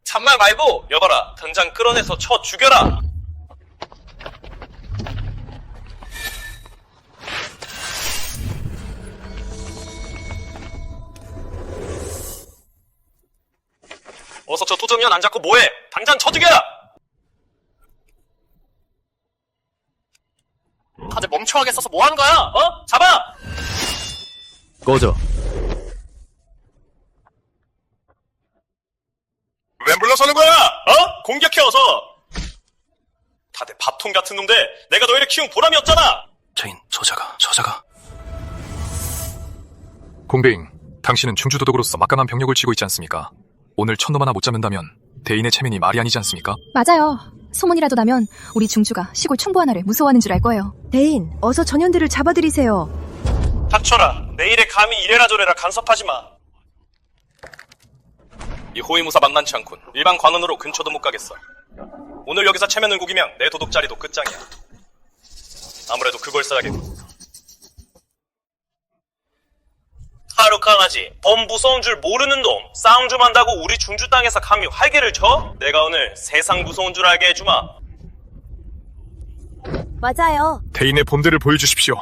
참말 말고 여봐라. 당장 끌어내서 쳐 죽여라. 어서 저 도정년 안 잡고 뭐해? 당장 쳐죽여! 다들 멍청하게 써서 뭐 하는 거야? 어? 잡아! 꺼져. 왜 물러서는 거야? 어? 공격해 어서! 다들 밥통 같은 놈들, 내가 너희를 키운 보람이 없잖아! 저인, 저자가. 공대인, 당신은 충주도독으로서 막강한 병력을 쥐고 있지 않습니까? 오늘 천놈 하나 못 잡는다면 대인의 체면이 말이 아니지 않습니까? 맞아요. 소문이라도 나면 우리 중주가 시골 총부 하나를 무서워하는 줄 알 거예요. 대인, 어서 전현들을 잡아들이세요. 닥쳐라. 내일에 감히 이래라 저래라 간섭하지 마. 이 호위무사 만만치 않군. 일반 관원으로 근처도 못 가겠어. 오늘 여기서 체면을 구기면 내 도둑 자리도 끝장이야. 아무래도 그걸 써야겠고. 하루 강아지, 범 무서운 줄 모르는 놈, 싸움 좀 한다고 우리 중주 땅에서 감히 활개를 쳐? 내가 오늘 세상 무서운 줄 알게 해주마. 맞아요. 대인의 본대를 보여주십시오.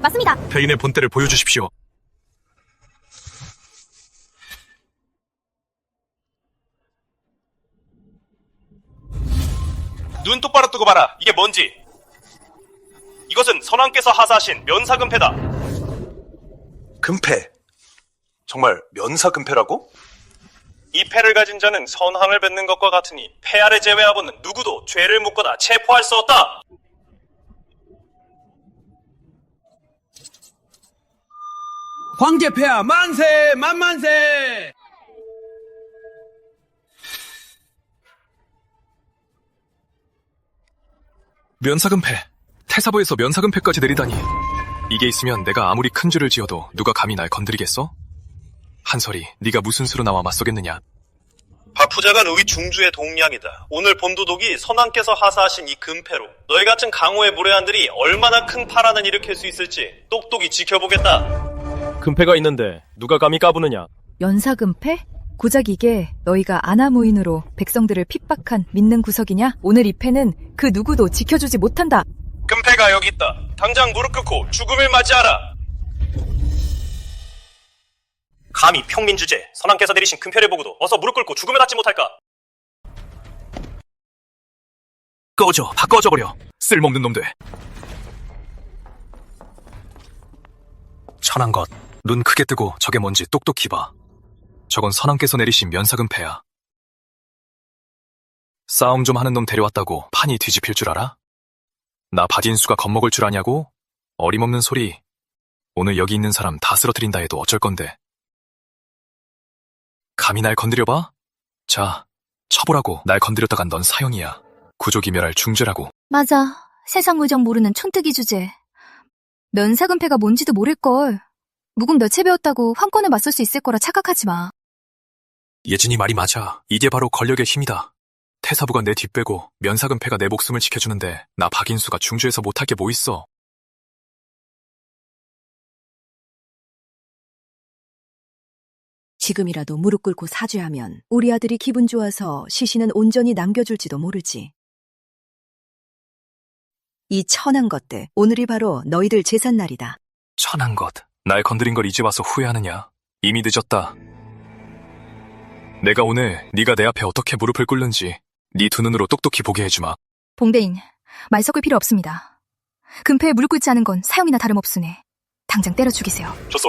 맞습니다. 대인의 본대를 보여주십시오. 눈 똑바로 뜨고 봐라. 이게 뭔지. 이것은 선왕께서 하사하신 면사금패다. 금패. 정말 면사금패라고? 이 패를 가진 자는 선왕을 뱉는 것과 같으니 폐하를 제외하고는 누구도 죄를 묻거나 체포할 수 없다. 황제폐하 만세 만만세. 면사금패. 태사부에서 면사금패까지 내리다니. 이게 있으면 내가 아무리 큰 죄를 지어도 누가 감히 날 건드리겠어? 한설이, 네가 무슨 수로 나와 맞서겠느냐? 바푸자간 우리 중주의 동량이다. 오늘 본도독이 선왕께서 하사하신 이 금패로 너희 같은 강호의 무례한들이 얼마나 큰 파란을 일으킬 수 있을지 똑똑히 지켜보겠다. 금패가 있는데 누가 감히 까부느냐? 연사금패? 고작 이게 너희가 아나무인으로 백성들을 핍박한 믿는 구석이냐? 오늘 이 패는 그 누구도 지켜주지 못한다. 금패가 여기 있다. 당장 무릎 꿇고 죽음을 맞이하라. 감히 평민 주제, 선왕께서 내리신 금패를 보고도 어서 무릎 꿇고 죽음을 닫지 못할까? 꺼져, 다 꺼져버려. 쓸모없는 놈들. 천한 것, 눈 크게 뜨고 저게 뭔지 똑똑히 봐. 저건 선왕께서 내리신 면사금패야. 싸움 좀 하는 놈 데려왔다고 판이 뒤집힐 줄 알아? 나 박인수가 겁먹을 줄 아냐고? 어림없는 소리. 오늘 여기 있는 사람 다 쓰러뜨린다 해도 어쩔 건데. 감히 날 건드려봐? 자, 쳐보라고. 날 건드렸다간 넌 사형이야. 구조기멸할 중죄라고. 맞아. 세상 무정 모르는 촌뜨기 주제. 면사금패가 뭔지도 모를걸. 묵은 몇채 배웠다고 황권에 맞설 수 있을 거라 착각하지 마. 예진이 말이 맞아. 이게 바로 권력의 힘이다. 태사부가 내 뒷배고 면사금패가 내 목숨을 지켜주는데 나 박인수가 중주에서 못할 게 뭐 있어. 지금이라도 무릎 꿇고 사죄하면 우리 아들이 기분 좋아서 시신은 온전히 남겨줄지도 모르지. 이 천한 것들, 오늘이 바로 너희들 제삿날이다. 천한 것. 날 건드린 걸 이제 와서 후회하느냐? 이미 늦었다. 내가 오늘 네가 내 앞에 어떻게 무릎을 꿇는지 네 두 눈으로 똑똑히 보게 해주마. 봉대인, 말 섞을 필요 없습니다. 금패에 무릎 꿇지 않은 건 사형이나 다름없으네. 당장 때려 죽이세요. 좋소.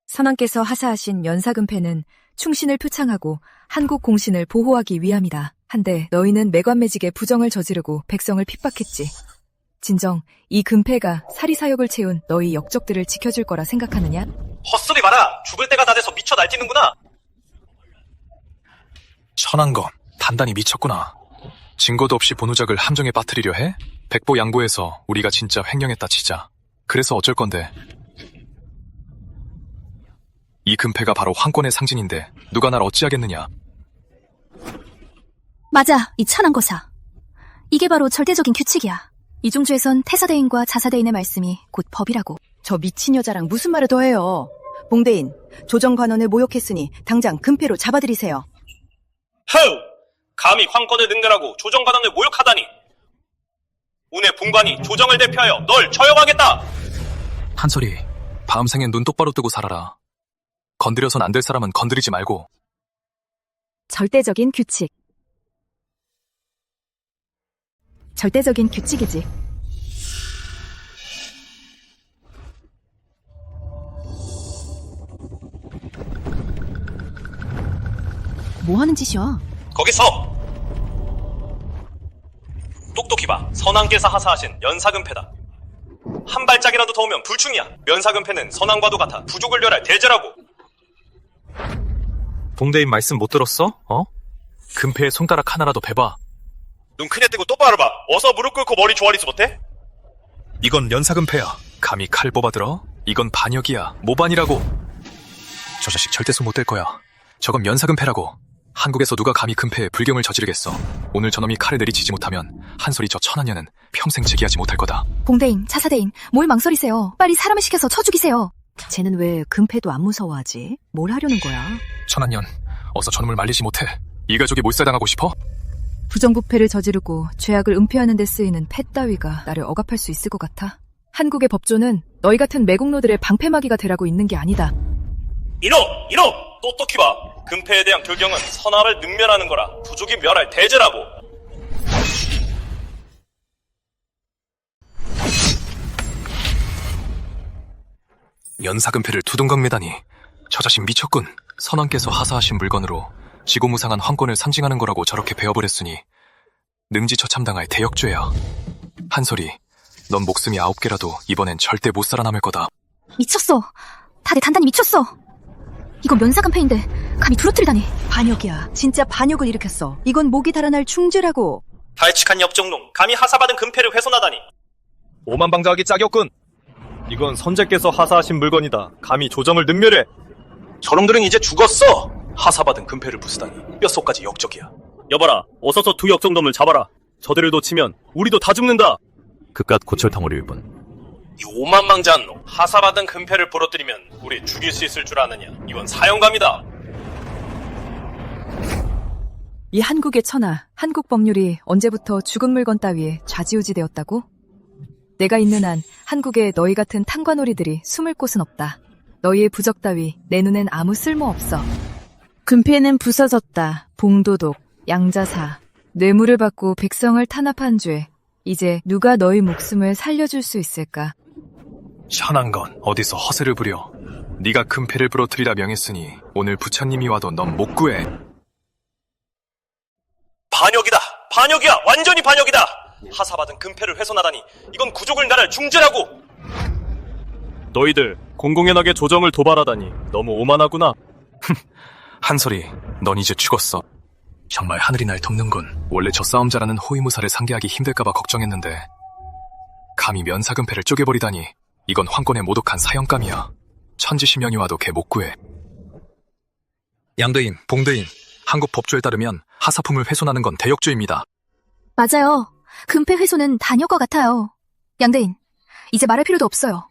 선왕께서 하사하신 면사금패는 충신을 표창하고 한국 공신을 보호하기 위함이다. 한데 너희는 매관매직에 부정을 저지르고 백성을 핍박했지. 진정 이 금패가 사리사욕을 채운 너희 역적들을 지켜줄 거라 생각하느냐? 헛소리 마라. 죽을 때가 다 돼서 미쳐 날뛰는구나. 천한 건 단단히 미쳤구나. 증거도 없이 본우작을 함정에 빠뜨리려 해? 백보 양보해서 우리가 진짜 횡령했다 치자. 그래서 어쩔 건데. 이 금패가 바로 황권의 상징인데 누가 날 어찌하겠느냐. 맞아, 이 천한 거사. 이게 바로 절대적인 규칙이야. 이중주에선 태사대인과 자사대인의 말씀이 곧 법이라고. 저 미친 여자랑 무슨 말을 더 해요. 봉대인, 조정관원을 모욕했으니 당장 금패로 잡아들이세요. 허우! 감히 황권을 능멸하고 조정관원을 모욕하다니. 운의 분관이 조정을 대표하여 널 처형하겠다. 한솔이, 다음 생엔 눈 똑바로 뜨고 살아라. 건드려선 안 될 사람은 건드리지 말고. 절대적인 규칙. 절대적인 규칙이지. 뭐 하는 짓이야? 거기서! 똑똑히 봐. 선왕께서 하사하신 연사금패다. 한 발짝이라도 더 오면 불충이야. 연사금패는 선왕과도 같아 부족을 멸할 대제라고. 봉대인 말씀 못 들었어? 금패에 손가락 하나라도 베봐. 눈 크게 뜨고 똑바로 봐. 어서 무릎 꿇고 머리 조아리지 못해? 이건 연사금패야. 감히 칼 뽑아들어? 이건 반역이야. 모반이라고. 저 자식 절대 손 못 댈 거야. 저건 연사금패라고. 한국에서 누가 감히 금패에 불경을 저지르겠어. 오늘 저놈이 칼을 내리치지 못하면 한솔이 저 천한년은 평생 즉위하지 못할 거다. 봉대인, 차사대인, 뭘 망설이세요? 빨리 사람을 시켜서 쳐 죽이세요. 쟤는 왜 금패도 안 무서워하지? 뭘 하려는 거야? 천한년, 어서 저놈을 말리지 못해. 이 가족이 몰살당하고 싶어? 부정부패를 저지르고 죄악을 은폐하는 데 쓰이는 패 따위가 나를 억압할 수 있을 것 같아. 한국의 법조는 너희 같은 매국노들의 방패막이가 되라고 있는 게 아니다. 이놈! 똑똑히 봐. 금패에 대한 교경은 선압을 능멸하는 거라 부족이 멸할 대제라고. 연사금패를 두동강 매다니. 저 자식 미쳤군. 선왕께서 하사하신 물건으로 지고무상한 황권을 상징하는 거라고 저렇게 베어버렸으니 능지처참당할 대역죄야. 한솔이, 넌 목숨이 9개라도 이번엔 절대 못 살아남을 거다. 미쳤어. 다들 단단히 미쳤어. 이건 면사금패인데 감히 부러뜨리다니. 반역이야. 진짜 반역을 일으켰어. 이건 목이 달아날 충죄라고. 발칙한 엽정놈. 감히 하사받은 금패를 훼손하다니. 오만방자하기 짝이 없군. 이건 선제께서 하사하신 물건이다. 감히 조정을 능멸해. 저놈들은 이제 죽었어. 하사받은 금패를 부수다니 뼛속까지 역적이야. 여봐라, 어서서 두 역정놈을 잡아라. 저들을 놓치면 우리도 다 죽는다. 그깟 고철덩어리일 뿐. 이 오만망자한 놈. 하사받은 금패를 부러뜨리면 우리 죽일 수 있을 줄 아느냐. 이건 사형감이다. 이 한국의 천하, 한국 법률이 언제부터 죽은 물건 따위에 좌지우지되었다고? 내가 있는 한 한국에 너희 같은 탕관오리들이 숨을 곳은 없다. 너희의 부적 따위 내 눈엔 아무 쓸모 없어. 금패는 부서졌다. 봉도독, 양자사, 뇌물을 받고 백성을 탄압한 죄. 이제 누가 너희 목숨을 살려줄 수 있을까? 현한 건 어디서 허세를 부려. 네가 금패를 부러뜨리라 명했으니 오늘 부처님이 와도 넌 못 구해. 반역이다. 반역이야. 완전히 반역이다. 하사받은 금패를 훼손하다니 이건 구족을 날할 중죄라고. 너희들 공공연하게 조정을 도발하다니 너무 오만하구나. 한솔이, 넌 이제 죽었어. 정말 하늘이 날 덮는군. 원래 저 싸움 잘하는 호위무사를 상대하기 힘들까봐 걱정했는데 감히 면사금패를 쪼개버리다니. 이건 황권의 모독한 사형감이야. 천지심령이 와도 걔 못 구해. 양대인, 봉대인, 한국 법조에 따르면 하사품을 훼손하는 건 대역죄입니다. 맞아요. 금패 훼손은 단역과 같아요. 양대인, 이제 말할 필요도 없어요.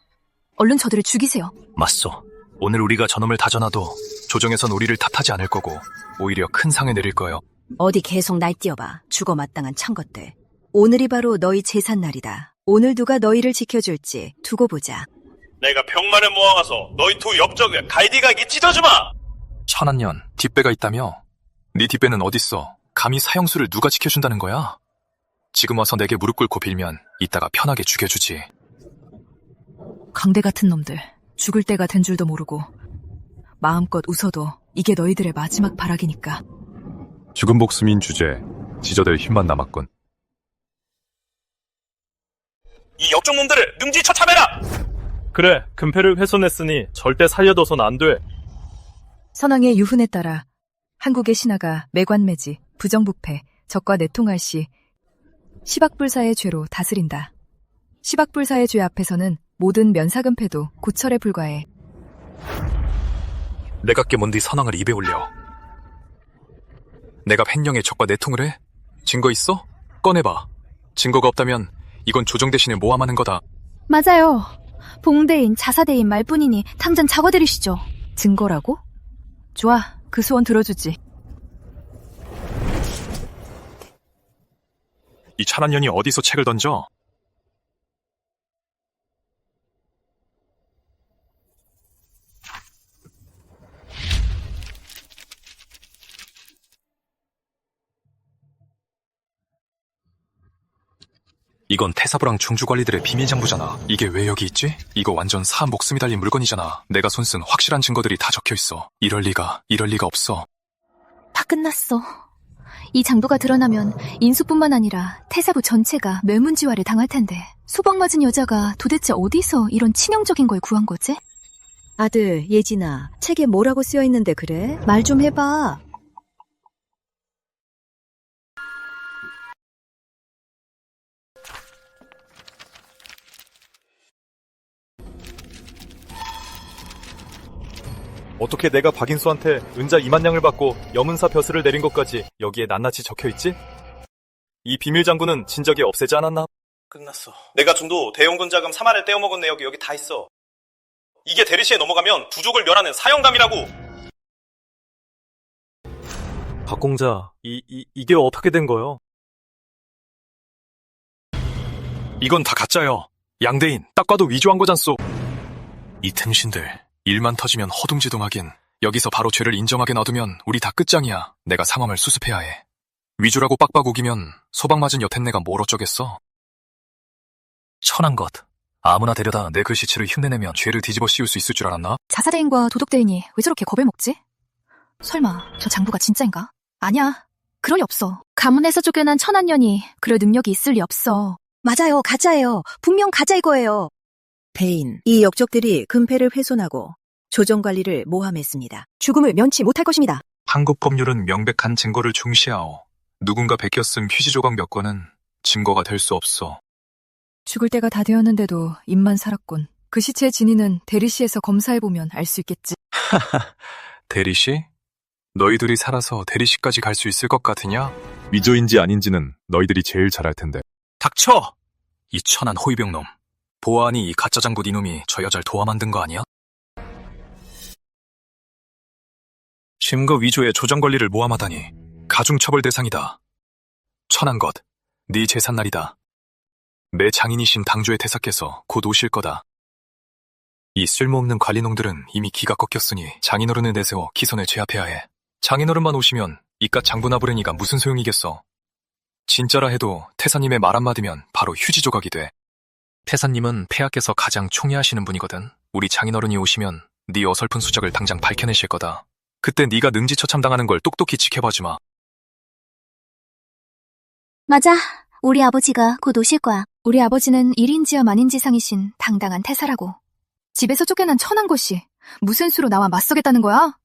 얼른 저들을 죽이세요. 맞소. 오늘 우리가 저놈을 다져놔도 조정에선 우리를 탓하지 않을 거고 오히려 큰 상을 내릴 거예요. 어디 계속 날뛰어봐. 죽어 마땅한 천것들. 오늘이 바로 너희 제삿날이다. 오늘 누가 너희를 지켜줄지 두고 보자. 내가 병만을 모아가서 너희 두 역적을 갈디갈기 찢어주마. 천한년, 뒷배가 있다며? 네 뒷배는 어딨어? 감히 사형수를 누가 지켜준다는 거야? 지금 와서 내게 무릎 꿇고 빌면 이따가 편하게 죽여주지. 강대 같은 놈들. 죽을 때가 된 줄도 모르고 마음껏 웃어도 이게 너희들의 마지막 발악이니까. 죽은 목숨인 주제에 지저댈 힘만 남았군. 이 역적놈들을 능지처참해라. 그래, 금패를 훼손했으니 절대 살려둬선 안 돼. 선왕의 유훈에 따라 한국의 신하가 매관매지, 부정부패, 적과 내통할 시 시박불사의 죄로 다스린다. 시박불사의 죄 앞에서는 모든 면사금패도 고철에 불과해. 내가 깨몬디 선왕을 입에 올려. 내가 횡령의 적과 내통을 해? 증거 있어? 꺼내봐. 증거가 없다면 이건 조정 대신에 모함하는 거다. 맞아요. 봉대인, 자사대인 말뿐이니 당장 잡아들이시죠. 증거라고? 좋아, 그 소원 들어주지. 이 천한년이 어디서 책을 던져? 이건 태사부랑 중주관리들의 비밀장부잖아. 이게 왜 여기 있지? 이거 완전 사람 목숨이 달린 물건이잖아. 내가 손 쓴 확실한 증거들이 다 적혀있어. 이럴 리가 없어. 다 끝났어. 이 장부가 드러나면 인수뿐만 아니라 태사부 전체가 멸문지화를 당할 텐데 소방 맞은 여자가 도대체 어디서 이런 치명적인 걸 구한 거지? 아들, 예진아, 책에 뭐라고 쓰여 있는데 그래? 말 좀 해봐. 어떻게 내가 박인수한테 은자 2만 냥을 받고 여문사 벼슬을 내린 것까지 여기에 낱낱이 적혀있지? 이 비밀장부는 진작에 없애지 않았나? 끝났어. 내가 준도 대용군 자금 3알을 떼어먹은 내역이 여기 다 있어. 이게 대리시에 넘어가면 부족을 멸하는 사형감이라고! 박공자, 이게 어떻게 된 거요? 이건 다 가짜요. 양대인, 딱 봐도 위조한 거잖소. 이 틈신들, 일만 터지면 허둥지둥하긴. 여기서 바로 죄를 인정하게 놔두면 우리 다 끝장이야. 내가 상황을 수습해야 해. 위조라고 빡빡 우기면 소방 맞은 여태 내가 뭘 어쩌겠어. 천한 것. 아무나 데려다 내 글씨체를 흉내내면 죄를 뒤집어 씌울 수 있을 줄 알았나? 자사대인과 도덕대인이 왜 저렇게 겁을 먹지? 설마 저 장부가 진짜인가? 아니야. 그럴 리 없어. 가문에서 쫓겨난 천한년이 그럴 능력이 있을 리 없어. 맞아요, 가짜예요. 분명 가짜 이거예요. 대인, 이 역적들이 금패를 훼손하고 조정관리를 모함했습니다. 죽음을 면치 못할 것입니다. 한국 법률은 명백한 증거를 중시하오. 누군가 베꼈음 휴지 조각 몇 건은 증거가 될 수 없어. 죽을 때가 다 되었는데도 입만 살았군. 그 시체의 진위는 대리시에서 검사해보면 알 수 있겠지. 대리시? 너희들이 살아서 대리시까지 갈 수 있을 것 같으냐? 위조인지 아닌지는 너희들이 제일 잘 알 텐데. 닥쳐! 이 천한 호위병놈. 보아하니 이 가짜 장군 이놈이 저 여자를 도와 만든 거 아니야? 증거 위조에 조정관리를 모함하다니 가중처벌 대상이다. 천한 것, 네 제삿날이다. 내 장인이신 당조의 대사께서 곧 오실 거다. 이 쓸모없는 관리놈들은 이미 기가 꺾였으니 장인어른을 내세워 기선을 제압해야 해. 장인어른만 오시면 이깟 장부나 부르니가 무슨 소용이겠어. 진짜라 해도 태사님의 말 한마디면 바로 휴지 조각이 돼. 태사님은 폐하께서 가장 총애하시는 분이거든. 우리 장인어른이 오시면 네 어설픈 수작을 당장 밝혀내실 거다. 그때 네가 능지처참당하는 걸 똑똑히 지켜봐주마. 맞아. 우리 아버지가 곧 오실 거야. 우리 아버지는 일인지와 만인지상이신 당당한 태사라고. 집에서 쫓겨난 천한 것이 무슨 수로 나와 맞서겠다는 거야?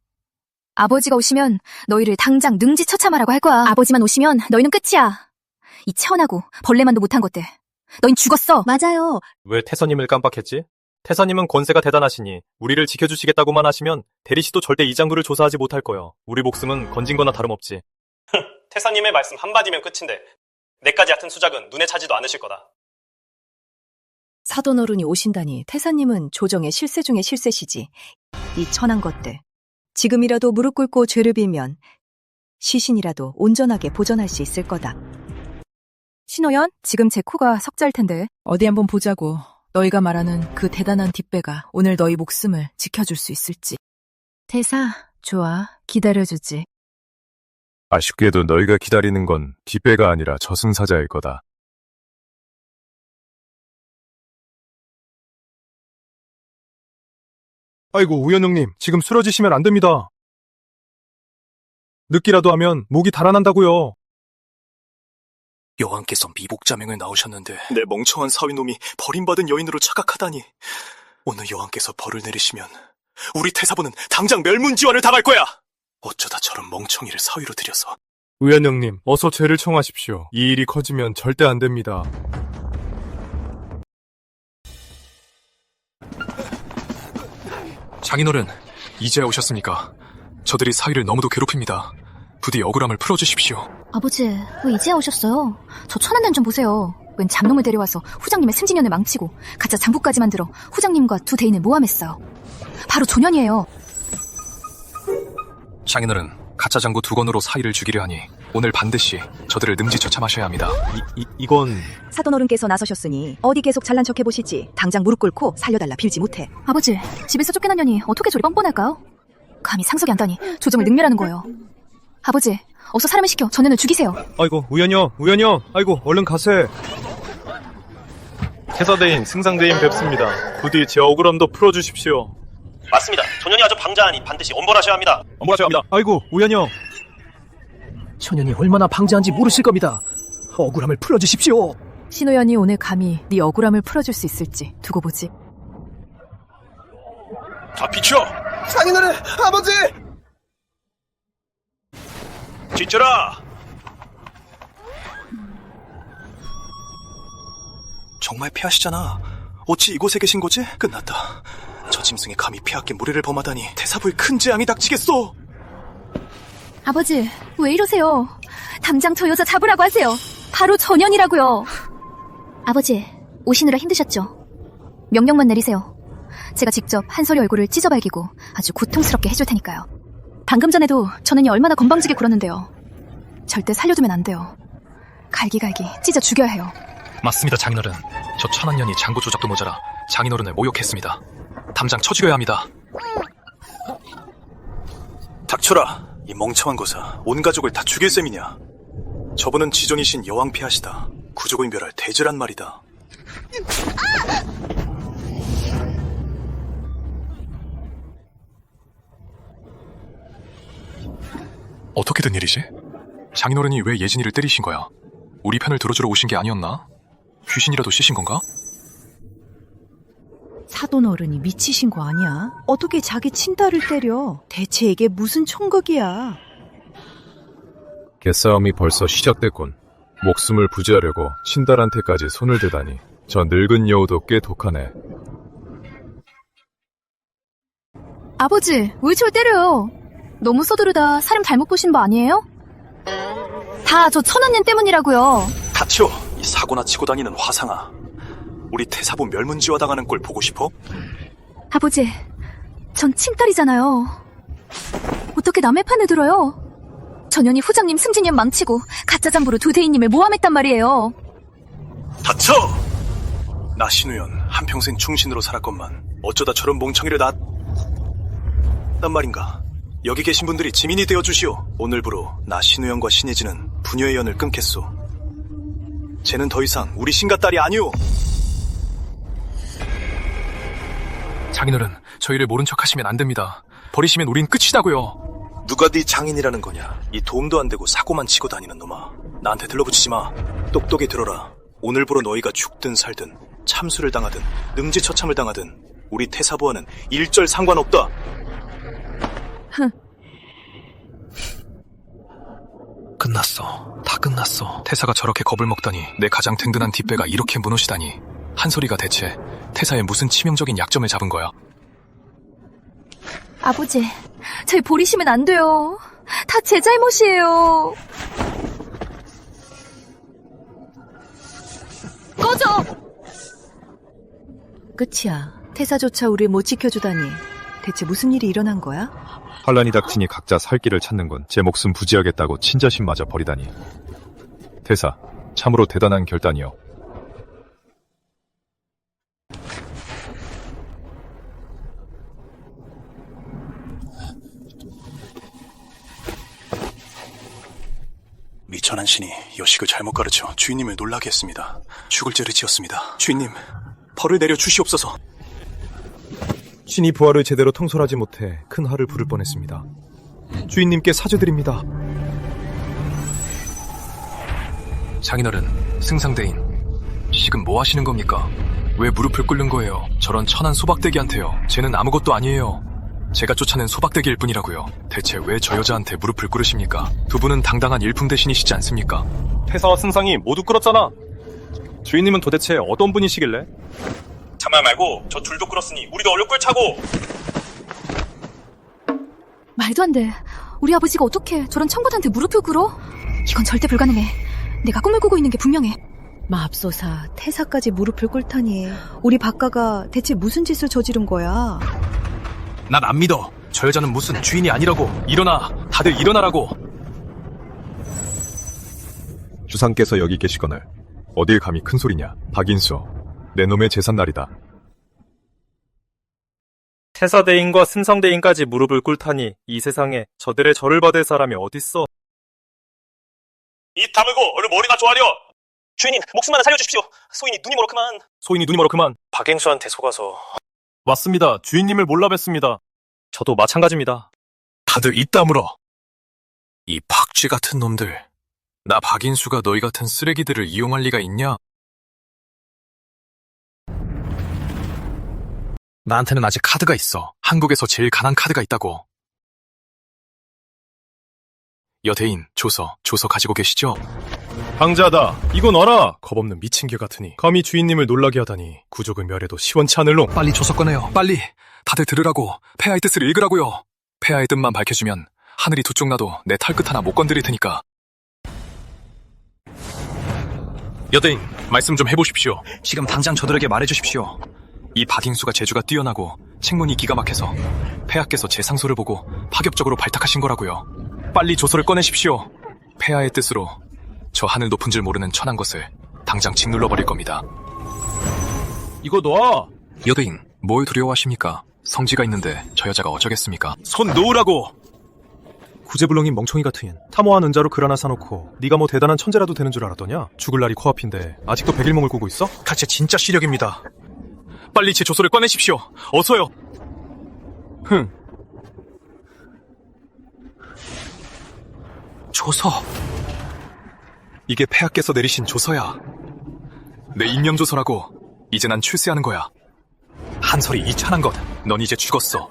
아버지가 오시면 너희를 당장 능지처참하라고 할 거야. 아버지만 오시면 너희는 끝이야. 이 천하고 벌레만도 못한 것들. 너흰 죽었어. 맞아요. 왜 태서님을 깜빡했지? 태사님은 권세가 대단하시니 우리를 지켜주시겠다고만 하시면 대리시도 절대 이 장부를 조사하지 못할 거요. 우리 목숨은 건진 거나 다름없지. 태사님의 말씀 한마디면 끝인데 내까지 얕은 수작은 눈에 차지도 않으실 거다. 사돈어른이 오신다니 태사님은 조정의 실세 중의 실세시지. 이 천한 것들. 지금이라도 무릎 꿇고 죄를 빌면 시신이라도 온전하게 보존할 수 있을 거다. 신호연, 지금 제 코가 석자일 텐데 어디 한번 보자고. 너희가 말하는 그 대단한 뒷배가 오늘 너희 목숨을 지켜줄 수 있을지. 태사, 좋아. 기다려주지. 아쉽게도 너희가 기다리는 건 뒷배가 아니라 저승사자일 거다. 아이고, 우연형님, 지금 쓰러지시면 안 됩니다. 늦기라도 하면 목이 달아난다고요. 여왕께서 미복자명을 나오셨는데 내 멍청한 사위놈이 버림받은 여인으로 착각하다니. 오늘 여왕께서 벌을 내리시면 우리 태사부는 당장 멸문지환을 당할 거야. 어쩌다 저런 멍청이를 사위로 들여서. 우연형님, 어서 죄를 청하십시오. 이 일이 커지면 절대 안 됩니다. 장인어른, 이제야 오셨습니까? 저들이 사위를 너무도 괴롭힙니다. 부디 억울함을 풀어주십시오. 아버지, 왜 이제야 오셨어요? 저 천한년 좀 보세요. 웬 잡놈을 데려와서 후장님의 승진년을 망치고 가짜 장부까지 만들어 후장님과 두 대인을 모함했어요. 바로 조년이에요. 장인어른, 가짜 장부 2건으로 사위를 죽이려 하니 오늘 반드시 저들을 능지처참하셔야 합니다. 이건... 사돈어른께서 나서셨으니 어디 계속 잘난 척 해보시지. 당장 무릎 꿇고 살려달라 빌지 못해. 아버지, 집에서 쫓겨난 년이 어떻게 저리 뻔뻔할까요? 감히 상석이 안다니 조정을 능멸하는 거예요. 아버지, 어서 사람을 시켜 전년을 죽이세요. 아이고, 우연형, 아이고, 얼른 가세. 태사대인, 승상대인 뵙습니다. 부디 제 억울함도 풀어주십시오. 맞습니다. 초년이 아주 방자하니 반드시 엄벌하셔야 합니다. 엄벌하셔야 합니다. 아이고, 우연히 형. 초년이 얼마나 방자한지 모르실 겁니다. 억울함을 풀어주십시오. 신호연이 오늘 감히 네 억울함을 풀어줄 수 있을지 두고 보지. 다 비춰! 장인어른, 아버지! 뒤쳐라! 정말 폐하시잖아. 어찌 이곳에 계신 거지? 끝났다. 저 짐승이 감히 폐하께 무례를 범하다니 태사부에 큰 재앙이 닥치겠소. 아버지, 왜 이러세요? 당장 저 여자 잡으라고 하세요. 바로 전현이라고요. 아버지, 오시느라 힘드셨죠? 명령만 내리세요. 제가 직접 한솔이 얼굴을 찢어발기고 아주 고통스럽게 해줄 테니까요. 방금 전에도 전현이 얼마나 건방지게 굴었는데요. 절대 살려두면 안 돼요. 갈기갈기 찢어 죽여야 해요. 맞습니다, 장인어른. 저 천한년이 장부 조작도 모자라 장인어른을 모욕했습니다. 당장 쳐 죽여야 합니다. 닥쳐라. 이 멍청한 거사. 온 가족을 다 죽일 셈이냐. 저분은 지존이신 여왕 폐하시다. 구족을 멸할 대죄란 말이다. 어떻게 된 일이지? 장인어른이 왜 예진이를 때리신 거야? 우리 편을 들어주러 오신 게 아니었나? 귀신이라도 씌신 건가? 사돈 어른이 미치신 거 아니야? 어떻게 자기 친딸을 때려? 대체 이게 무슨 총각이야? 개싸움이 벌써 시작됐군. 목숨을 부지하려고 친딸한테까지 손을 대다니 저 늙은 여우도 꽤 독하네. 아버지, 왜 저를 때려요? 너무 서두르다 사람 잘못 보신 거 아니에요? 다 저 천한년 때문이라고요. 닥쳐. 이 사고나 치고 다니는 화상아. 우리 태사부 멸문지화 당하는 꼴 보고 싶어? 아버지, 전 친딸이잖아요. 어떻게 남의 판을 들어요? 전현이 후장님 승진년 망치고 가짜 장부로 두 대인님을 모함했단 말이에요. 닥쳐! 나 신우연 한평생 충신으로 살았건만 어쩌다 저런 멍청이를 낳았단 말인가. 여기 계신 분들이 지민이 되어주시오. 오늘부로 나 신우연과 신혜진은 부녀의 연을 끊겠소. 쟤는 더 이상 우리 신가 딸이 아니오. 장인어른, 저희를 모른 척 하시면 안 됩니다. 버리시면 우린 끝이다고요. 누가 네 장인이라는 거냐. 이 도움도 안 되고 사고만 치고 다니는 놈아. 나한테 들러붙이지 마. 똑똑히 들어라. 오늘부로 너희가 죽든 살든 참수를 당하든 능지처참을 당하든 우리 태사부와는 일절 상관없다. 끝났어. 다 끝났어. 태사가 저렇게 겁을 먹다니 내 가장 든든한 뒷배가 이렇게 무너지다니. 한솔이가 대체 태사의 무슨 치명적인 약점을 잡은 거야? 아버지, 저희 버리시면 안 돼요. 다 제 잘못이에요. 꺼져! 끝이야. 태사조차 우릴 못 지켜주다니. 대체 무슨 일이 일어난 거야? 환란이 닥치니 각자 살 길을 찾는군. 제 목숨 부지하겠다고 친자신마저 버리다니. 태사, 참으로 대단한 결단이요. 미천한 신이 여식을 잘못 가르쳐 주인님을 놀라게 했습니다. 죽을 죄를 지었습니다. 주인님, 벌을 내려 주시옵소서. 신이 부하를 제대로 통솔하지 못해 큰 화를 부를 뻔했습니다. 주인님께 사죄드립니다. 장인어른, 승상대인, 지금 뭐 하시는 겁니까? 왜 무릎을 꿇는 거예요? 저런 천한 소박대기한테요. 쟤는 아무것도 아니에요. 제가 쫓아낸 소박대기일 뿐이라고요. 대체 왜 저 여자한테 무릎을 꿇으십니까? 두 분은 당당한 일품 대신이시지 않습니까? 태사와 승상이 모두 끌었잖아. 주인님은 도대체 어떤 분이시길래? 참아 말고 저 둘도 끌었으니 우리도 얼른 끌차고. 말도 안 돼. 우리 아버지가 어떻게 저런 청군한테 무릎을 꿇어? 이건 절대 불가능해. 내가 꿈을 꾸고 있는 게 분명해. 맙소사, 태사까지 무릎을 꿇다니. 우리 박가가 대체 무슨 짓을 저지른 거야? 난 안 믿어. 저 여자는 무슨 주인이 아니라고. 일어나. 다들 일어나라고. 주상께서 여기 계시거늘 어딜 감히 큰 소리냐. 박인수, 내 놈의 제삿날이다. 태사대인과 승상대인까지 무릎을 꿇다니 이 세상에 저들의 절을 받을 사람이 어딨어. 입 다물고 얼른 머리나 조아려. 주인님, 목숨 하나 살려주십시오. 소인이 눈이 멀었구만. 소인이 눈이 멀었구만. 박행수한테 속아서. 맞습니다. 주인님을 몰라 뵀습니다. 저도 마찬가지입니다. 다들 입 다물어. 이 박쥐 같은 놈들. 나 박인수가 너희 같은 쓰레기들을 이용할 리가 있냐? 나한테는 아직 카드가 있어. 한국에서 제일 강한 카드가 있다고. 여대인, 조서 가지고 계시죠? 방자다. 이거 놔라. 겁없는 미친 개 같으니. 감히 주인님을 놀라게 하다니. 구족을 멸해도 시원치 않을 놈. 빨리 조서 꺼내요. 빨리. 다들 들으라고. 폐하의 뜻을 읽으라고요. 폐하의 뜻만 밝혀주면 하늘이 두 쪽 나도 내 털끝 하나 못 건드릴 테니까. 여대인, 말씀 좀 해보십시오. 지금 당장 저들에게 말해주십시오. 이 박인수가 재주가 뛰어나고 책문이 기가 막혀서 폐하께서 제 상소를 보고 파격적으로 발탁하신 거라고요. 빨리 조서를 꺼내십시오. 폐하의 뜻으로 저 하늘 높은 줄 모르는 천한 것을 당장 짓눌러버릴 겁니다. 이거 놔. 여대인, 뭘 두려워하십니까? 성지가 있는데 저 여자가 어쩌겠습니까? 손 놓으라고. 구제불능인 멍청이 같은 탐호한 은자로 글 하나 사놓고 네가 뭐 대단한 천재라도 되는 줄 알았더냐? 죽을 날이 코앞인데 아직도 백일몽을 꾸고 있어? 가체 진짜 시력입니다. 빨리 제 조서를 꺼내십시오. 어서요. 조서. 이게 폐하께서 내리신 조서야. 내 임명조서라고. 이제 난 출세하는 거야. 한설이 이 찬한 것. 넌 이제 죽었어.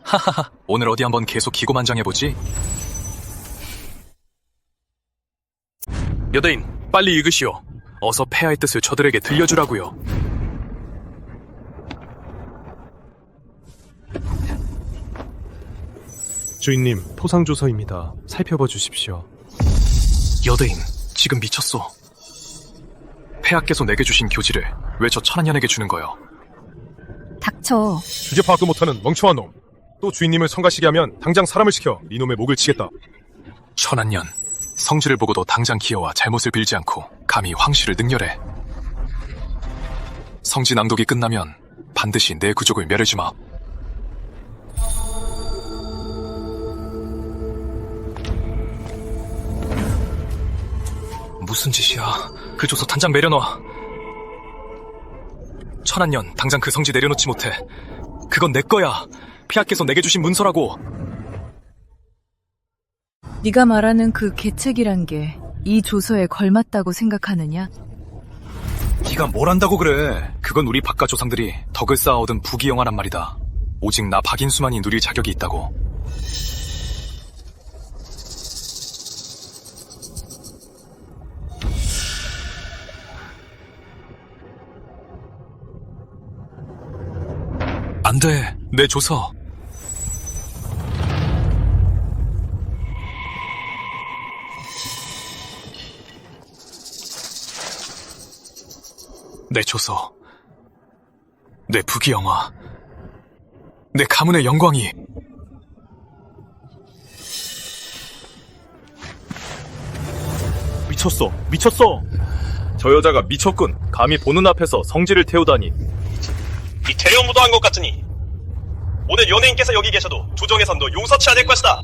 하하하. 오늘 어디 한번 계속 기고만장해보지? 여대인, 빨리 읽으시오. 어서 폐하의 뜻을 저들에게 들려주라고요. 주인님, 토상조서입니다. 살펴봐 주십시오. 여대인, 지금 미쳤어. 폐하께서 내게 주신 교지를 왜 저 천한년에게 주는 거요? 닥쳐. 주제 파악도 못하는 멍청한 놈. 또 주인님을 성가시게 하면 당장 사람을 시켜 이놈의 목을 치겠다. 천한년, 성질을 보고도 당장 기어와 잘못을 빌지 않고 감히 황실을 능멸해. 성지 낭독이 끝나면 반드시 내 구족을 멸해주마. 무슨 짓이야. 그 조서 단장 내려놔. 천한년, 당장 그 성지 내려놓지 못해. 그건 내 거야. 폐하께서 내게 주신 문서라고. 네가 말하는 그 계책이란 게 이 조서에 걸맞다고 생각하느냐? 네가 뭘 안다고 그래. 그건 우리 박가 조상들이 덕을 쌓아 얻은 부귀영화란 말이다. 오직 나 박인수만이 누릴 자격이 있다고. 안 돼. 내 조서. 내 조서. 내 부귀영화. 내 가문의 영광이. 미쳤어. 저 여자가 미쳤군. 감히 보는 앞에서 성질을 태우다니. 이 대여무도한 것 같으니 오늘 연예인께서 여기 계셔도 조정에선 너 용서치 않을 것이다.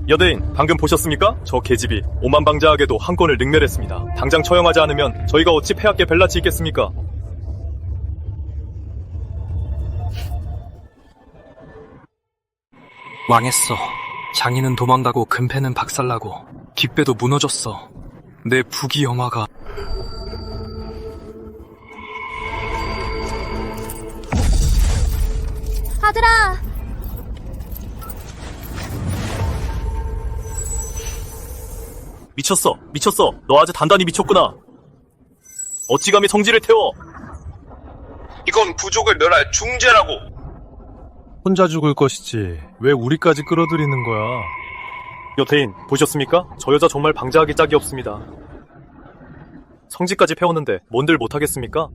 여대인, 방금 보셨습니까? 저 계집이 오만방자하게도 한 건을 능멸했습니다. 당장 처형하지 않으면 저희가 어찌 폐하께 벨라치 있겠습니까? 왕했어. 장인은 도망가고 금패는 박살나고 깃배도 무너졌어. 내 부귀영화가. 아들아! 미쳤어. 너 아주 단단히 미쳤구나. 어찌 감히 성질을 태워? 이건 부족을 멸할 중죄라고. 혼자 죽을 것이지 왜 우리까지 끌어들이는 거야? 여태인, 보셨습니까? 저 여자 정말 방자하기 짝이 없습니다. 성질까지 패웠는데 뭔들 못하겠습니까?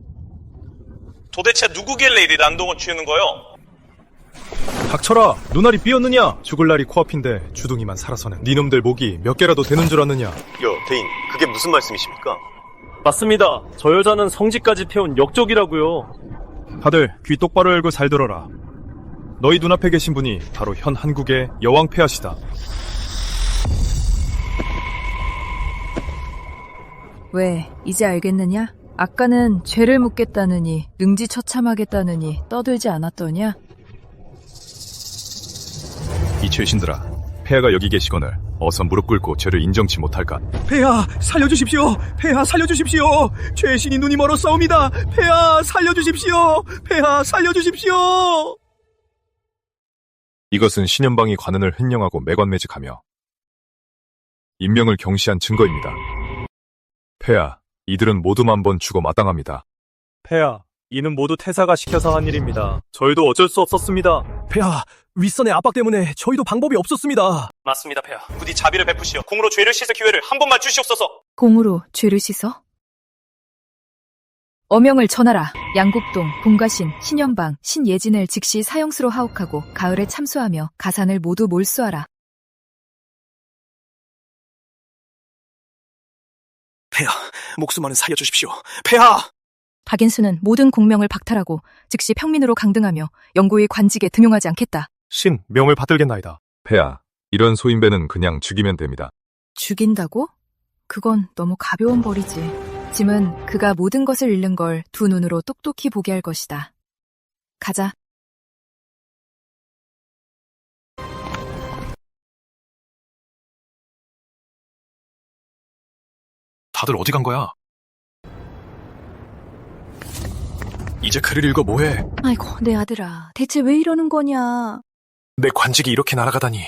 도대체 누구길래 이리 난동을 취하는 거요? 닥쳐라. 눈알이 삐었느냐? 죽을 날이 코앞인데 주둥이만 살아서는 니놈들 목이 몇 개라도 되는 줄 아느냐? 대인, 그게 무슨 말씀이십니까? 맞습니다. 저 여자는 성질까지 태운 역적이라고요. 다들 귀 똑바로 열고 잘 들어라. 너희 눈앞에 계신 분이 바로 현 한국의 여왕 폐하시다. 왜, 이제 알겠느냐? 아까는 죄를 묻겠다느니, 능지처참하겠다느니 떠들지 않았더냐? 이 죄신들아, 폐하가 여기 계시거늘 어서 무릎 꿇고 죄를 인정치 못할까? 폐하, 살려주십시오. 폐하, 살려주십시오. 죄신이 눈이 멀었사옵니다. 폐하, 살려주십시오. 폐하, 살려주십시오. 이것은 신현방이 관은을 횡령하고 매관매직하며 인명을 경시한 증거입니다. 폐하, 이들은 모두 만번 죽어 마땅합니다. 폐하, 이는 모두 태사가 시켜서 한 일입니다. 저희도 어쩔 수 없었습니다. 폐하, 윗선의 압박 때문에 저희도 방법이 없었습니다. 맞습니다, 폐하. 부디 자비를 베푸시어 공으로 죄를 씻을 기회를 한 번만 주시옵소서. 공으로 죄를 씻어? 어명을 전하라. 양국동, 봉가신, 신현방, 신예진을 즉시 사형수로 하옥하고 가을에 참수하며 가산을 모두 몰수하라. 폐하, 목숨만은 살려주십시오. 폐하! 박인수는 모든 공명을 박탈하고 즉시 평민으로 강등하며 영구히 관직에 등용하지 않겠다. 신, 명을 받들겠나이다. 폐하, 이런 소인배는 그냥 죽이면 됩니다. 죽인다고? 그건 너무 가벼운 벌이지. 짐은 그가 모든 것을 잃는 걸 두 눈으로 똑똑히 보게 할 것이다. 가자. 다들 어디 간 거야? 이제 글을 읽어 뭐해? 아이고, 내 아들아. 대체 왜 이러는 거냐? 내 관직이 이렇게 날아가다니.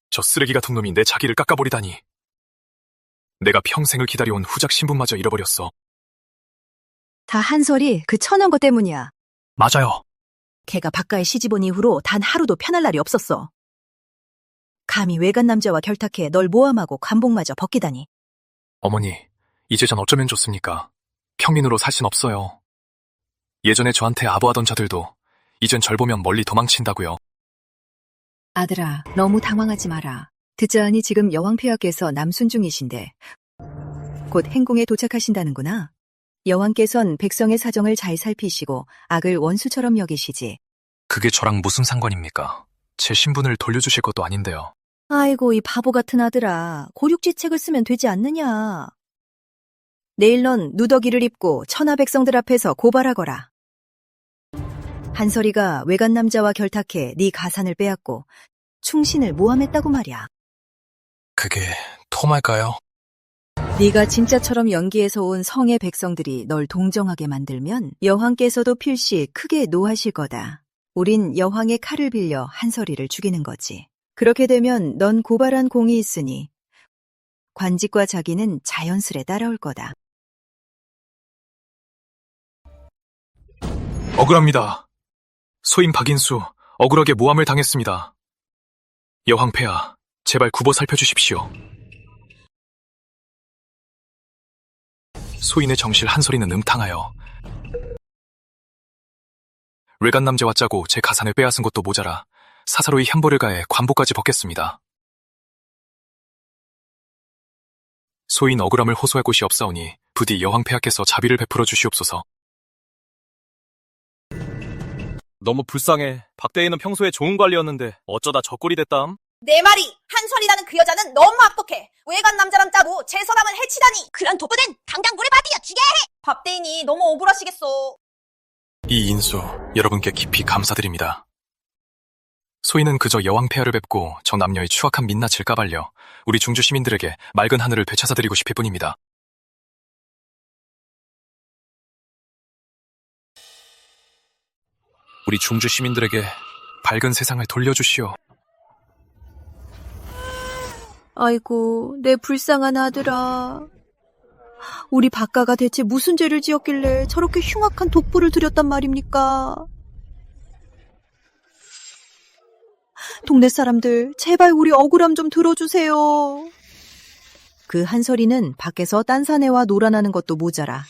저 쓰레기 같은 놈이 내 자기를 깎아버리다니. 내가 평생을 기다려온 후작 신분마저 잃어버렸어. 다 한설이 그 천한 것 때문이야. 맞아요. 걔가 박가에 시집온 이후로 단 하루도 편할 날이 없었어. 감히 외간 남자와 결탁해 널 모함하고 관복마저 벗기다니. 어머니, 이제 전 어쩌면 좋습니까? 평민으로 살 순 없어요. 예전에 저한테 아부하던 자들도 이젠 절 보면 멀리 도망친다고요. 아들아, 너무 당황하지 마라. 듣자하니 지금 여왕폐하께서 남순 중이신데 곧 행궁에 도착하신다는구나. 여왕께선 백성의 사정을 잘 살피시고 악을 원수처럼 여기시지. 그게 저랑 무슨 상관입니까? 제 신분을 돌려주실 것도 아닌데요. 아이고, 이 바보 같은 아들아. 고륙지책을 쓰면 되지 않느냐. 내일 넌 누더기를 입고 천하 백성들 앞에서 고발하거라. 한설이가 외간 남자와 결탁해 네 가산을 빼앗고 충신을 모함했다고 말이야. 그게 토말까요? 네가 진짜처럼 연기해서 온 성의 백성들이 널 동정하게 만들면 여왕께서도 필시 크게 노하실 거다. 우린 여왕의 칼을 빌려 한설이를 죽이는 거지. 그렇게 되면 넌 고발한 공이 있으니 관직과 자기는 자연스레 따라올 거다. 억울합니다. 소인 박인수, 억울하게 모함을 당했습니다. 여왕폐하, 제발 굽어 살펴주십시오. 소인의 정실 한 소리는 음탕하여 외간 남자와 짜고 제 가산을 빼앗은 것도 모자라 사사로이 현보를 가해 관복까지 벗겠습니다. 소인 억울함을 호소할 곳이 없사오니 부디 여왕폐하께서 자비를 베풀어 주시옵소서. 너무 불쌍해. 박대인은 평소에 좋은 관리였는데 어쩌다 저 꼴이 됐담? 내 말이 한설이라는 그 여자는 너무 악독해. 외간 남자랑 짜고 제 선함을 해치다니. 그런 독보는 당장 물에 받으려 죽여야 해. 박대인이 너무 억울하시겠어. 이 인수, 여러분께 깊이 감사드립니다. 소인은 그저 여왕폐하를 뵙고 저 남녀의 추악한 민낯을 까발려 우리 중주 시민들에게 맑은 하늘을 되찾아드리고 싶을 뿐입니다. 우리 중주 시민들에게 밝은 세상을 돌려주시오. 아이고, 내 불쌍한 아들아. 우리 박가가 대체 무슨 죄를 지었길래 저렇게 흉악한 독보를 들였단 말입니까? 동네 사람들, 제발 우리 억울함 좀 들어주세요. 그 한설이는 밖에서 딴 사내와 놀아나는 것도 모자라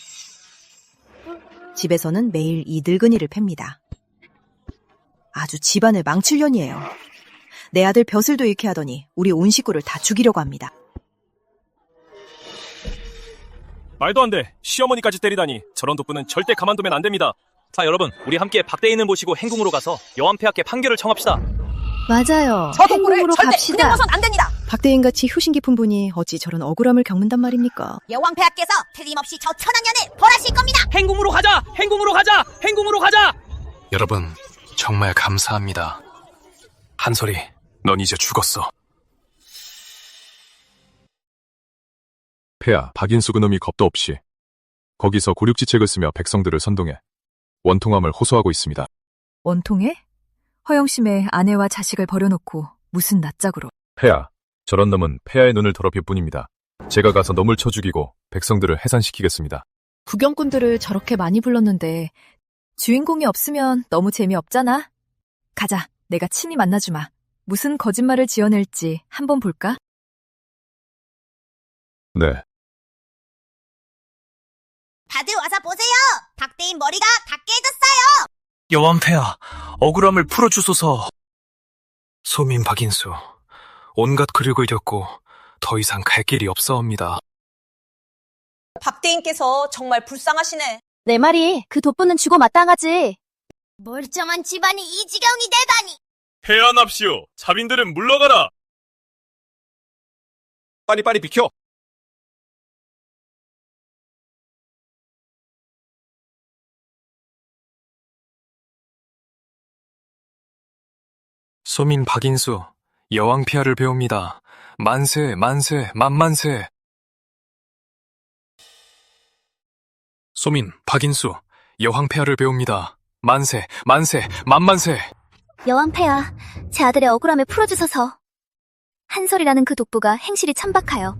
집에서는 매일 이 늙은이를 팹니다. 아주 집안을 망칠 년이에요. 내 아들 벼슬도 잃게 하더니 우리 온 식구를 다 죽이려고 합니다. 말도 안 돼. 시어머니까지 때리다니. 저런 독보는 절대 가만두면 안 됩니다. 자, 여러분, 우리 함께 박대인을 모시고 행궁으로 가서 여왕폐하께 판결을 청합시다. 맞아요. 저 독보를 행궁으로 절대 갑시다. 그냥 봐선 안 됩니다. 박대인같이 효심 깊은 분이 어찌 저런 억울함을 겪는단 말입니까? 여왕폐하께서 틀림없이 저 천왕년을 벌하실 겁니다. 행궁으로 가자! 행궁으로 가자! 행궁으로 가자! 여러분, 정말 감사합니다. 한솔이, 넌 이제 죽었어. 폐하, 박인수 그놈이 겁도 없이 거기서 고륙지책을 쓰며 백성들을 선동해 원통함을 호소하고 있습니다. 원통해? 허영심의 아내와 자식을 버려놓고 무슨 낯짝으로. 폐하, 저런 놈은 폐하의 눈을 더럽힐 뿐입니다. 제가 가서 놈을 쳐 죽이고 백성들을 해산시키겠습니다. 구경꾼들을 저렇게 많이 불렀는데 주인공이 없으면 너무 재미없잖아. 가자, 내가 친히 만나주마. 무슨 거짓말을 지어낼지 한번 볼까? 네. 다들 와서 보세요. 박대인 머리가 다 깨졌어요. 여왕폐하, 억울함을 풀어주소서. 소민 박인수, 온갖 굴욕을 겪고 더 이상 갈 길이 없사옵니다. 박대인께서 정말 불쌍하시네. 내 말이 그 돋보는 죽어 마땅하지. 멀쩡한 집안이 이 지경이 되다니. 해안합시오. 자빈들은 물러가라. 빨리 비켜! 소민 박인수, 여왕폐하를 배웁니다. 만세, 만세, 만만세. 소민 박인수, 여왕폐하를 배웁니다. 만세, 만세, 만만세. 여왕폐하, 제 아들의 억울함을 풀어주소서. 한솔이라는 그 독부가 행실이 천박하여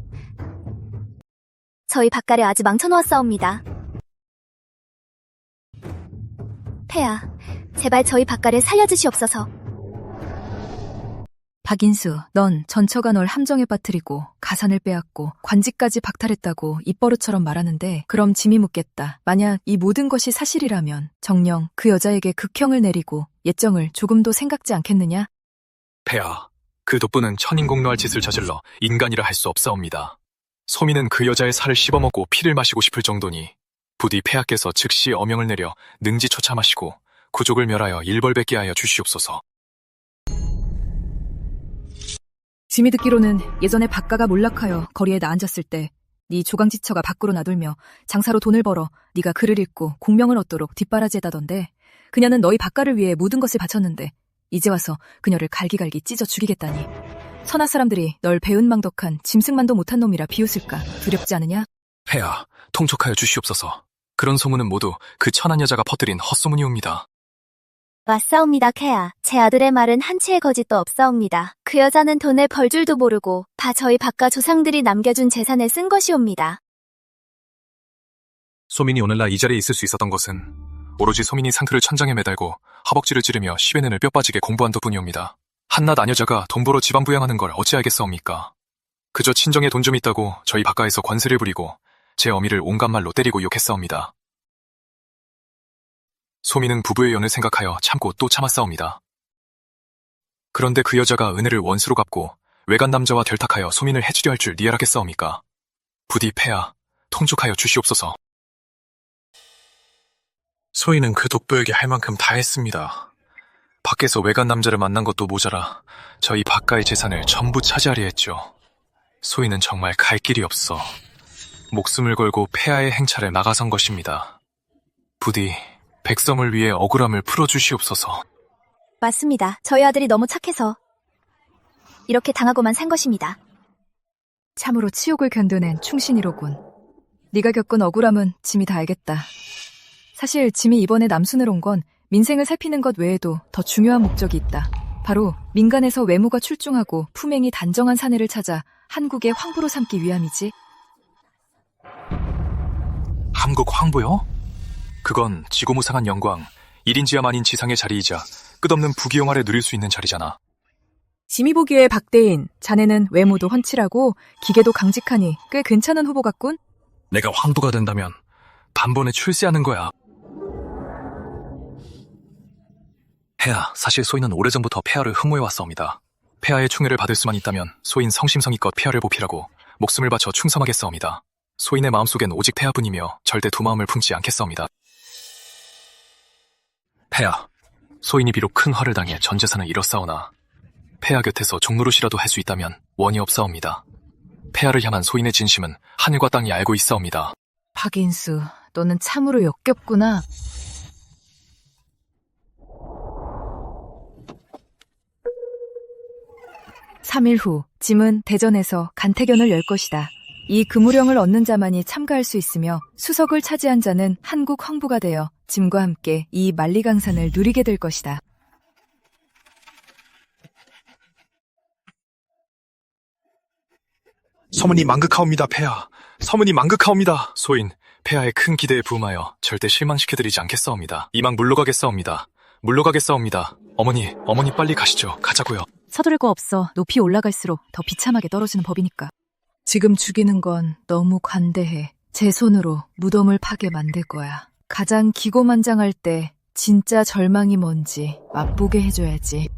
저희 박가를 아주 망쳐놓았사옵니다. 폐하, 제발 저희 박가를 살려주시옵소서. 박인수, 넌 전처가 널 함정에 빠뜨리고 가산을 빼앗고 관직까지 박탈했다고 입버릇처럼 말하는데 그럼 짐이 묻겠다. 만약 이 모든 것이 사실이라면 정녕 그 여자에게 극형을 내리고 예정을 조금도 생각지 않겠느냐? 폐하, 그 독부는 천인공노할 짓을 저질러 인간이라 할 수 없사옵니다. 소민은 그 여자의 살을 씹어먹고 피를 마시고 싶을 정도니 부디 폐하께서 즉시 어명을 내려 능지처참하시고 구족을 멸하여 일벌백게 하여 주시옵소서. 짐이 듣기로는 예전에 박가가 몰락하여 거리에 나앉았을 때 네 조강지처가 밖으로 나돌며 장사로 돈을 벌어 네가 글을 읽고 공명을 얻도록 뒷바라지했다던데 그녀는 너희 박가를 위해 모든 것을 바쳤는데 이제 와서 그녀를 갈기갈기 찢어 죽이겠다니. 천하 사람들이 널 배은망덕한 짐승만도 못한 놈이라 비웃을까 두렵지 않으냐? 폐하, 통촉하여 주시옵소서. 그런 소문은 모두 그 천한 여자가 퍼뜨린 헛소문이옵니다. 맞사옵니다, 폐하. 제 아들의 말은 한치의 거짓도 없사옵니다. 그 여자는 돈을 벌 줄도 모르고 다 저희 박가 조상들이 남겨준 재산을 쓴 것이옵니다. 소민이 오늘날 이 자리에 있을 수 있었던 것은 오로지 소민이 상투를 천장에 매달고 허벅지를 찌르며 10의 nen을 뼈 빠지게 공부한 덕분이옵니다. 한낱 아녀자가 돈 벌어 집안 부양하는 걸 어찌 알겠사옵니까? 그저 친정에 돈 좀 있다고 저희 박가에서 권세를 부리고 제 어미를 온갖 말로 때리고 욕했사옵니다. 소민은 부부의 연을 생각하여 참고 또 참았사옵니다. 그런데 그 여자가 은혜를 원수로 갚고 외간 남자와 결탁하여 소민을 해치려 할 줄 리얼하겠사옵니까? 부디 폐하, 통촉하여 주시옵소서. 소인은 그 독보에게 할 만큼 다 했습니다. 밖에서 외간 남자를 만난 것도 모자라 저희 박가의 재산을 전부 차지하려 했죠. 소인은 정말 갈 길이 없어 목숨을 걸고 폐하의 행차를 나가선 것입니다. 부디 백성을 위해 억울함을 풀어주시옵소서. 맞습니다. 저희 아들이 너무 착해서 이렇게 당하고만 산 것입니다. 참으로 치욕을 견뎌낸 충신이로군. 네가 겪은 억울함은 짐이 다 알겠다. 사실 짐이 이번에 남순을 온 건 민생을 살피는 것 외에도 더 중요한 목적이 있다. 바로 민간에서 외모가 출중하고 품행이 단정한 사내를 찾아 한국의 황부로 삼기 위함이지. 한국 황부요? 그건 지고무상한 영광, 1인지함 아닌 지상의 자리이자 끝없는 부귀영 아래 누릴 수 있는 자리잖아. 짐이 보기에 박대인, 자네는 외모도 훤칠하고 기계도 강직하니 꽤 괜찮은 후보 같군? 내가 황부가 된다면 단번에 출세하는 거야. 폐하, 사실 소인은 오래전부터 폐하를 흠모해왔사옵니다. 폐하의 충애를 받을 수만 있다면 소인 성심성의껏 폐하를 보필하고 목숨을 바쳐 충성하겠사옵니다. 소인의 마음속엔 오직 폐하뿐이며 절대 두 마음을 품지 않겠사옵니다. 폐하, 소인이 비록 큰 화를 당해 전 재산을 잃었사오나 폐하 곁에서 종노릇이라도 할 수 있다면 원이 없사옵니다. 폐하를 향한 소인의 진심은 하늘과 땅이 알고 있사옵니다. 박인수, 너는 참으로 역겹구나. 삼일 후, 짐은 대전에서 간태견을 열 것이다. 이 금우령을 얻는 자만이 참가할 수 있으며 수석을 차지한 자는 한국 황부가 되어 짐과 함께 이 만리강산을 누리게 될 것이다. 서문이 망극하옵니다, 폐하. 서문이 망극하옵니다. 소인, 폐하의 큰 기대에 부응하여 절대 실망시켜드리지 않겠사옵니다. 이만 물러가겠사옵니다. 물러가겠사옵니다. 어머니 빨리 가시죠. 가자고요. 서두를 거 없어. 높이 올라갈수록 더 비참하게 떨어지는 법이니까. 지금 죽이는 건 너무 관대해. 제 손으로 무덤을 파게 만들 거야. 가장 기고만장할 때 진짜 절망이 뭔지 맛보게 해줘야지.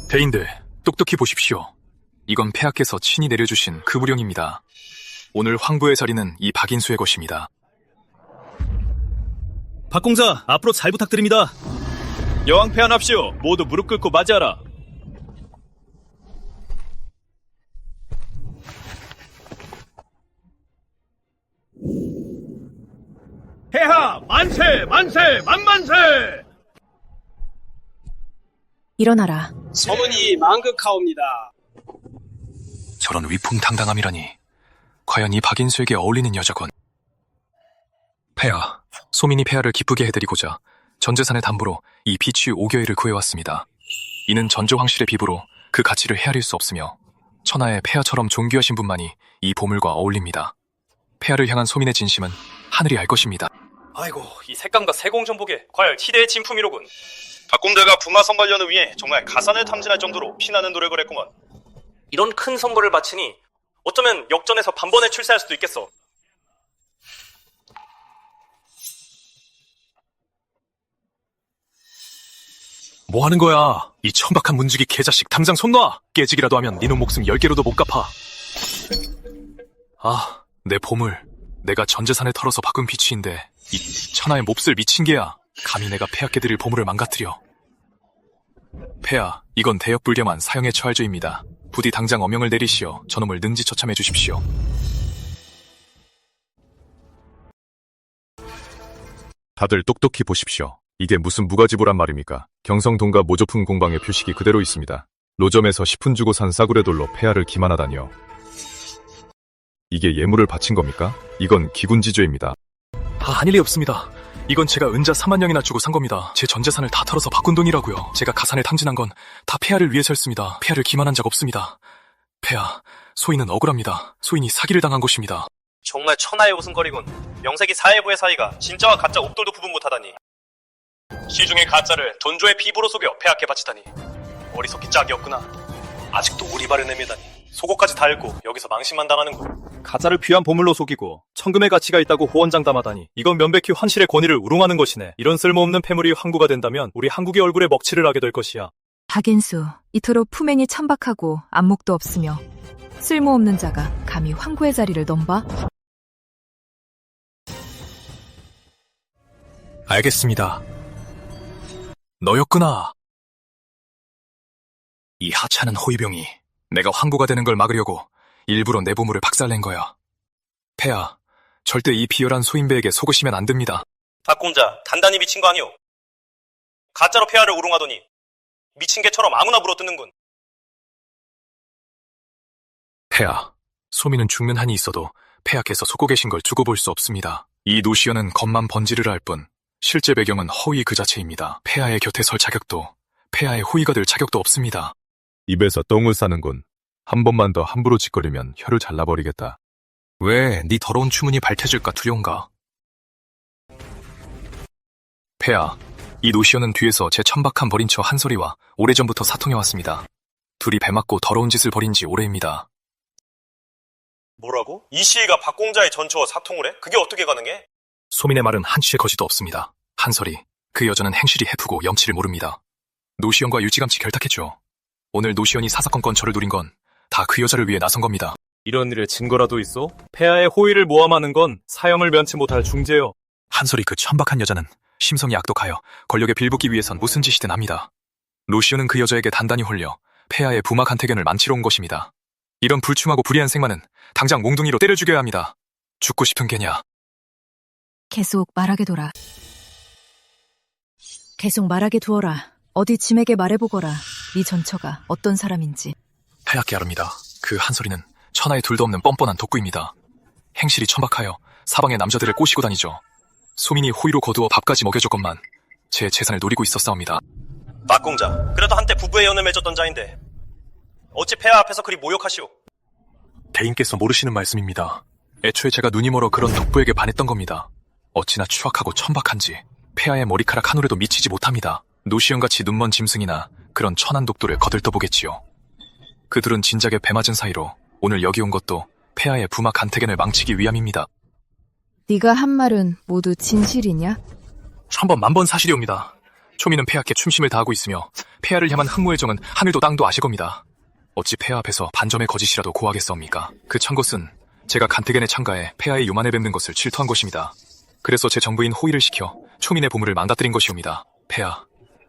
대인들, 똑똑히 보십시오. 이건 폐하께서 친히 내려주신 금우령입니다. 오늘 황부의 자리는 이 박인수의 것입니다. 박공자, 앞으로 잘 부탁드립니다. 여왕 폐하납시오. 모두 무릎 꿇고 맞이하라. 폐하, 만세, 만세, 만만세! 일어나라. 서문이 망극하옵니다. 저런 위풍당당함이라니. 과연 이 박인수에게 어울리는 여자군. 폐하, 소민이 폐하를 기쁘게 해드리고자 전재산의 담보로 이 비취 5겨일을 구해왔습니다. 이는 전조황실의 비부로 그 가치를 헤아릴 수 없으며 천하의 폐하처럼 존귀하신 분만이 이 보물과 어울립니다. 폐하를 향한 소민의 진심은 하늘이 알 것입니다. 아이고, 이 색감과 세공정복에 과연 희대의 진품이로군. 박공자가 부마 선발련을 위해 정말 가산을 탐진할 정도로 피나는 노력을 했구먼. 이런 큰 선거를 바치니 어쩌면 역전에서 반번에 출세할 수도 있겠어. 뭐 하는 거야? 이 천박한 문지기 개자식 당장 손 놔! 깨지기라도 하면 니놈 목숨 10개로도 못 갚아. 아, 내 보물. 내가 전재산을 털어서 바꾼 비치인데 이 천하의 몹쓸 미친 개야. 감히 내가 폐하께 드릴 보물을 망가뜨려. 폐하, 이건 대역불량한 사형의 처할죄입니다. 부디 당장 어명을 내리시어 저놈을 능지처참해 주십시오. 다들 똑똑히 보십시오. 이게 무슨 무가지보란 말입니까? 경성동가 모조품 공방의 표식이 그대로 있습니다. 노점에서 10푼 주고 산 싸구려 돌로 폐하를 기만하다니요. 이게 예물을 바친 겁니까? 이건 기군지죄입니다. 아닐 리 없습니다. 이건 제가 은자 4만 냥이나 주고 산 겁니다. 제 전재산을 다 털어서 바꾼 돈이라고요. 제가 가산에 탕진한 건 다 폐하를 위해서였습니다. 폐하를 기만한 적 없습니다. 폐하, 소인은 억울합니다. 소인이 사기를 당한 것입니다. 정말 천하의 웃음거리군. 명색이 사회부의 사이가 진짜와 가짜 옥돌도 구분 못하다니. 시중의 가짜를 돈조의 피부로 속여 폐하께 바치다니. 어리석기 짝이 없구나. 아직도 오리발을 내밀다니. 속옷까지 다 읽고 여기서 망신만 당하는군. 가짜를 귀한 보물로 속이고 천금의 가치가 있다고 호언장담하다니. 이건 명백히 환실의 권위를 우롱하는 것이네. 이런 쓸모없는 패물이 황부가 된다면 우리 한국의 얼굴에 먹칠을 하게 될 것이야. 박인수, 이토록 품행이 천박하고 안목도 없으며 쓸모없는 자가 감히 황부의 자리를 넘봐? 알겠습니다. 너였구나. 이 하찮은 호위병이 내가 황부가 되는 걸 막으려고 일부러 내 보물을 박살낸 거야. 폐하, 절대 이 비열한 소인배에게 속으시면 안 됩니다. 박공자, 단단히 미친 거 아니오? 가짜로 폐하를 우롱하더니 미친 개처럼 아무나 물어뜯는군. 폐하, 소민은 죽는 한이 있어도 폐하께서 속고 계신 걸 두고 볼 수 없습니다. 이 노시연은 겉만 번지르르 할 뿐 실제 배경은 허위 그 자체입니다. 폐하의 곁에 설 자격도, 폐하의 호위가 될 자격도 없습니다. 입에서 똥을 싸는군. 한 번만 더 함부로 짓거리면 혀를 잘라버리겠다. 왜 네 더러운 추문이 밝혀질까 두려운가? 폐하, 이 노시연은 뒤에서 제 천박한 버린 처 한솔이와 오래전부터 사통해왔습니다. 둘이 배 맞고 더러운 짓을 벌인 지 오래입니다. 뭐라고? 이 시위가 박공자의 전처와 사통을 해? 그게 어떻게 가능해? 소민의 말은 한치의 거짓도 없습니다. 한솔이, 그 여자는 행실이 해프고 염치를 모릅니다. 노시연과 일찌감치 결탁했죠. 오늘 노시연이 사사건건 저를 노린 건 다 그 여자를 위해 나선 겁니다. 이런 일에 증거라도 있어? 폐하의 호의를 모함하는 건 사형을 면치 못할 중죄요. 한솔이 그 천박한 여자는 심성이 악독하여 권력에 빌붙기 위해선 무슨 짓이든 합니다. 로시오는 그 여자에게 단단히 홀려 폐하의 부막 한태견을 망치러 온 것입니다. 이런 불충하고 불의한 생만은 당장 몽둥이로 때려 죽여야 합니다. 죽고 싶은 게냐? 계속 말하게 둬라. 계속 말하게 두어라. 어디 짐에게 말해보거라. 네 전처가 어떤 사람인지. 폐하께 아릅니다. 그 한소리는 천하에 둘도 없는 뻔뻔한 독구입니다. 행실이 천박하여 사방의 남자들을 꼬시고 다니죠. 소민이 호의로 거두어 밥까지 먹여줬건만 제 재산을 노리고 있었사옵니다. 박공자, 그래도 한때 부부의 연을 맺었던 자인데 어찌 폐하 앞에서 그리 모욕하시오? 대인께서 모르시는 말씀입니다. 애초에 제가 눈이 멀어 그런 독부에게 반했던 겁니다. 어찌나 추악하고 천박한지 폐하의 머리카락 한 올에도 미치지 못합니다. 노시연같이 눈먼 짐승이나 그런 천한 독도를 거들떠보겠지요. 그들은 진작에 배 맞은 사이로 오늘 여기 온 것도 폐하의 부막 간태견을 망치기 위함입니다. 네가 한 말은 모두 진실이냐? 천번 만번 사실이옵니다. 초미는 폐하께 충심을 다하고 있으며 폐하를 향한 항모의 정은 하늘도 땅도 아실 겁니다. 어찌 폐하 앞에서 반점의 거짓이라도 고하겠사옵니까? 그 천것은 제가 간태견에 참가해 폐하의 요만을 뵙는 것을 질투한 것입니다. 그래서 제 정부인 호의를 시켜 초민의 보물을 망가뜨린 것이옵니다. 폐하,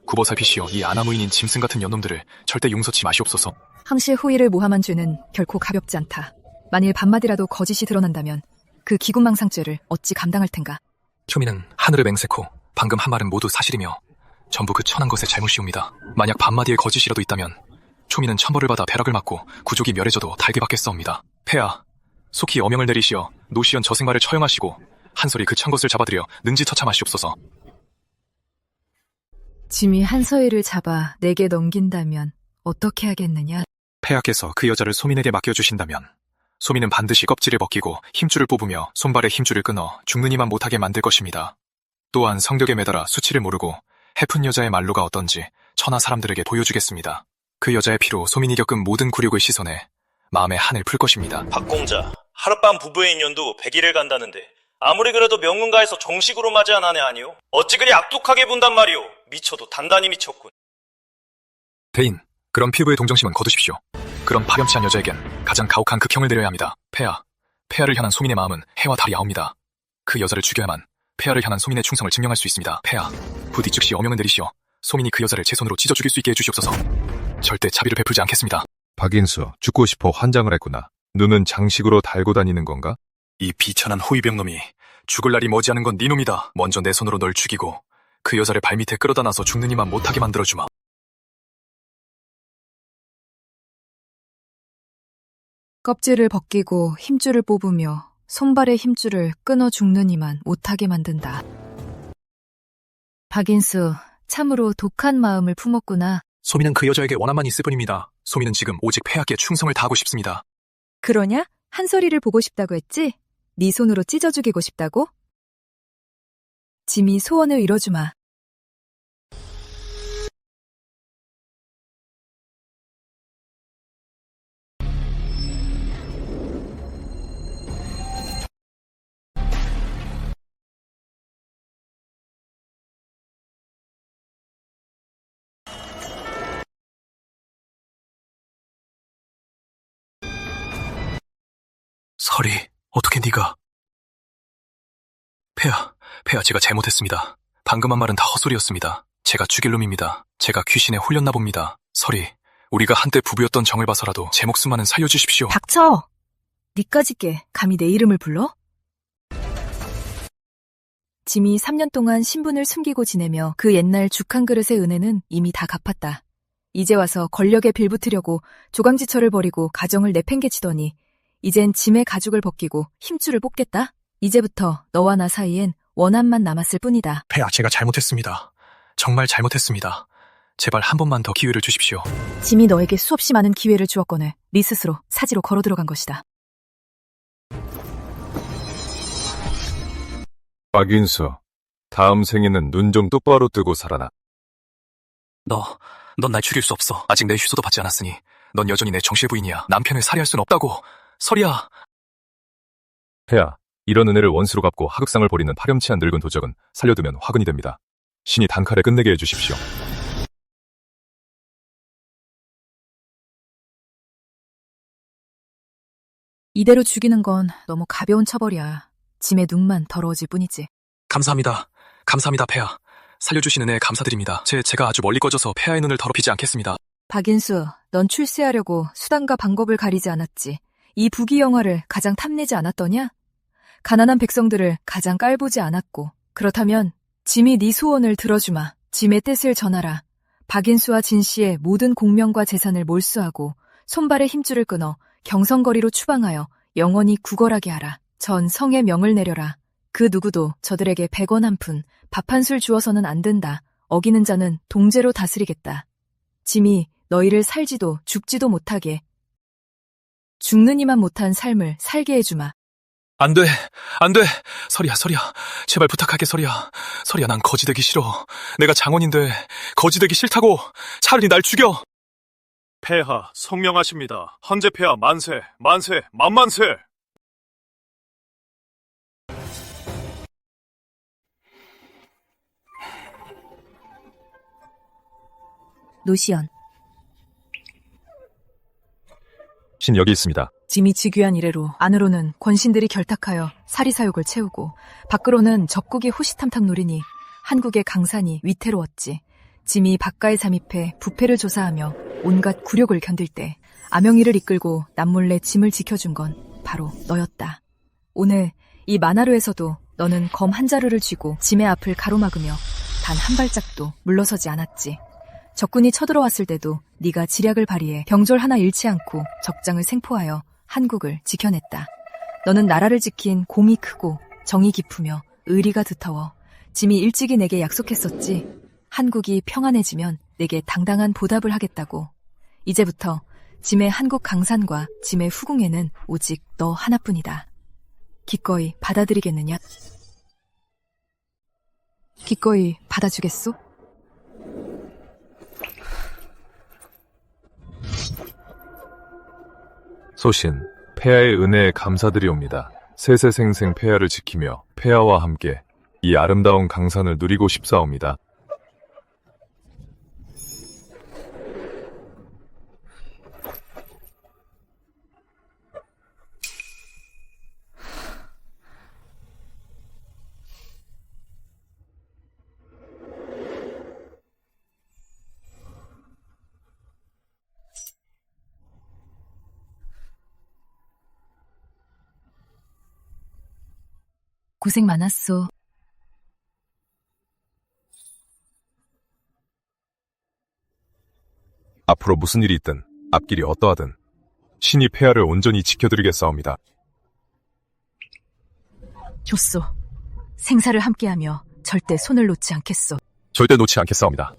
굽어 살피시오. 이 아나무인인 짐승 같은 연놈들을 절대 용서치 마시옵소서. 항시의 호의를 모함한 죄는 결코 가볍지 않다. 만일 반마디라도 거짓이 드러난다면 그 기군망상죄를 어찌 감당할 텐가? 초민은 하늘을 맹세코 방금 한 말은 모두 사실이며 전부 그 천한 것의 잘못이옵니다. 만약 반마디의 거짓이라도 있다면 초민은 천벌을 받아 벼락을 맞고 구족이 멸해져도 달게 받겠사옵니다. 폐하, 속히 어명을 내리시어 노시연 저승마를 처형하시고 한솔이 그 천것을 잡아들여 능지처참하시옵소서. 짐이 한서희를 잡아 내게 넘긴다면 어떻게 하겠느냐? 폐하께서 그 여자를 소민에게 맡겨주신다면 소민은 반드시 껍질을 벗기고 힘줄을 뽑으며 손발에 힘줄을 끊어 죽는 이만 못하게 만들 것입니다. 또한 성벽에 매달아 수치를 모르고 해픈 여자의 말로가 어떤지 천하 사람들에게 보여주겠습니다. 그 여자의 피로 소민이 겪은 모든 굴욕을 씻어내 마음의 한을 풀 것입니다. 박공자, 하룻밤 부부의 인연도 100일을 간다는데 아무리 그래도 명문가에서 정식으로 맞이한 아내 아니오? 어찌 그리 악독하게 본단 말이오? 미쳐도 단단히 미쳤군. 대인, 그런 피부의 동정심은 거두십시오. 그런 파렴치한 여자에겐 가장 가혹한 극형을 내려야 합니다. 폐하를 향한 소민의 마음은 해와 달이 아옵니다. 그 여자를 죽여야만 폐하를 향한 소민의 충성을 증명할 수 있습니다. 폐하, 부디 즉시 어명을 내리시어 소민이 그 여자를 제 손으로 찢어 죽일 수 있게 해주시옵소서. 절대 자비를 베풀지 않겠습니다. 박인수, 죽고 싶어 환장을 했구나. 눈은 장식으로 달고 다니는 건가? 이 비천한 호위병놈이 죽을 날이 머지않은 건 네 놈이다. 먼저 내 손으로 널 죽이고 그 여자를 발밑에 끌어다 놔서 죽는 이만 못하게 만들어주마. 껍질을 벗기고 힘줄을 뽑으며 손발의 힘줄을 끊어 죽는 이만 못하게 만든다. 박인수, 참으로 독한 마음을 품었구나. 소민은 그 여자에게 원한만 있을 뿐입니다. 소민은 지금 오직 폐하께 충성을 다하고 싶습니다. 그러냐? 한소리를 보고 싶다고 했지? 네 손으로 찢어 죽이고 싶다고? 짐이 소원을 이뤄주마. 설이, 어떻게 네가... 폐하, 제가 잘못했습니다. 방금 한 말은 다 헛소리였습니다. 제가 죽일 놈입니다. 제가 귀신에 홀렸나 봅니다. 설이, 우리가 한때 부부였던 정을 봐서라도 제 목숨만은 살려주십시오. 닥쳐! 니까짓게 감히 내 이름을 불러? 짐이 3년 동안 신분을 숨기고 지내며 그 옛날 죽 한 그릇의 은혜는 이미 다 갚았다. 이제 와서 권력에 빌붙으려고 조강지처를 버리고 가정을 내팽개치더니 이젠 짐의 가죽을 벗기고 힘줄을 뽑겠다? 이제부터 너와 나 사이엔 원한만 남았을 뿐이다. 폐하, 제가 잘못했습니다. 정말 잘못했습니다. 제발 한 번만 더 기회를 주십시오. 짐이 너에게 수없이 많은 기회를 주었거늘 네 스스로 사지로 걸어 들어간 것이다. 박인수, 다음 생에는 눈 좀 똑바로 뜨고 살아라. 넌 날 죽일 수 없어. 아직 내 휴소도 받지 않았으니 넌 여전히 내 정실 부인이야. 남편을 살해할 순 없다고. 설이야. 폐하, 이런 은혜를 원수로 갚고 하극상을 벌이는 파렴치한 늙은 도적은 살려두면 화근이 됩니다. 신이 단칼에 끝내게 해주십시오. 이대로 죽이는 건 너무 가벼운 처벌이야. 짐의 눈만 더러워질 뿐이지. 감사합니다. 감사합니다, 폐하. 살려주신 은혜에 감사드립니다. 제가 아주 멀리 꺼져서 폐하의 눈을 더럽히지 않겠습니다. 박인수, 넌 출세하려고 수단과 방법을 가리지 않았지. 이 부귀 영화를 가장 탐내지 않았더냐? 가난한 백성들을 가장 깔보지 않았고, 그렇다면 짐이 네 소원을 들어주마. 짐의 뜻을 전하라. 박인수와 진씨의 모든 공명과 재산을 몰수하고 손발의 힘줄을 끊어 경성거리로 추방하여 영원히 구걸하게 하라. 전 성의 명을 내려라. 그 누구도 저들에게 100원 한 푼, 밥 한 술 주어서는 안 된다. 어기는 자는 동제로 다스리겠다. 짐이 너희를 살지도 죽지도 못하게, 죽느니만 못한 삶을 살게 해주마. 안 돼. 서리야. 제발 부탁할게, 서리야. 서리야, 난 거지 되기 싫어. 내가 장원인데 거지 되기 싫다고. 차라리 날 죽여. 폐하, 성명하십니다. 헌재 폐하 만세, 만만세! 노시연. 신 여기 있습니다. 짐이 즉위한 이래로 안으로는 권신들이 결탁하여 사리사욕을 채우고 밖으로는 적국이 호시탐탐 노리니 한국의 강산이 위태로웠지. 짐이 박가에 잠입해 부패를 조사하며 온갖 굴욕을 견딜 때 암영이를 이끌고 남몰래 짐을 지켜준 건 바로 너였다. 오늘 이 만화로에서도 너는 검 한 자루를 쥐고 짐의 앞을 가로막으며 단 한 발짝도 물러서지 않았지. 적군이 쳐들어왔을 때도 네가 지략을 발휘해 병졸 하나 잃지 않고 적장을 생포하여 한국을 지켜냈다. 너는 나라를 지킨 공이 크고 정이 깊으며 의리가 두터워 짐이 일찍이 내게 약속했었지. 한국이 평안해지면 내게 당당한 보답을 하겠다고. 이제부터 짐의 한국 강산과 짐의 후궁에는 오직 너 하나뿐이다. 기꺼이 받아들이겠느냐? 기꺼이 받아주겠소? 소신, 폐하의 은혜에 감사드리옵니다. 세세생생 폐하를 지키며 폐하와 함께 이 아름다운 강산을 누리고 싶사옵니다. 고생 많았소. 앞으로 무슨 일이 있든 앞길이 어떠하든 신이 폐하를 온전히 지켜드리겠사옵니다. 좋소. 생사를 함께하며 절대 손을 놓지 않겠소. 절대 놓지 않겠사옵니다.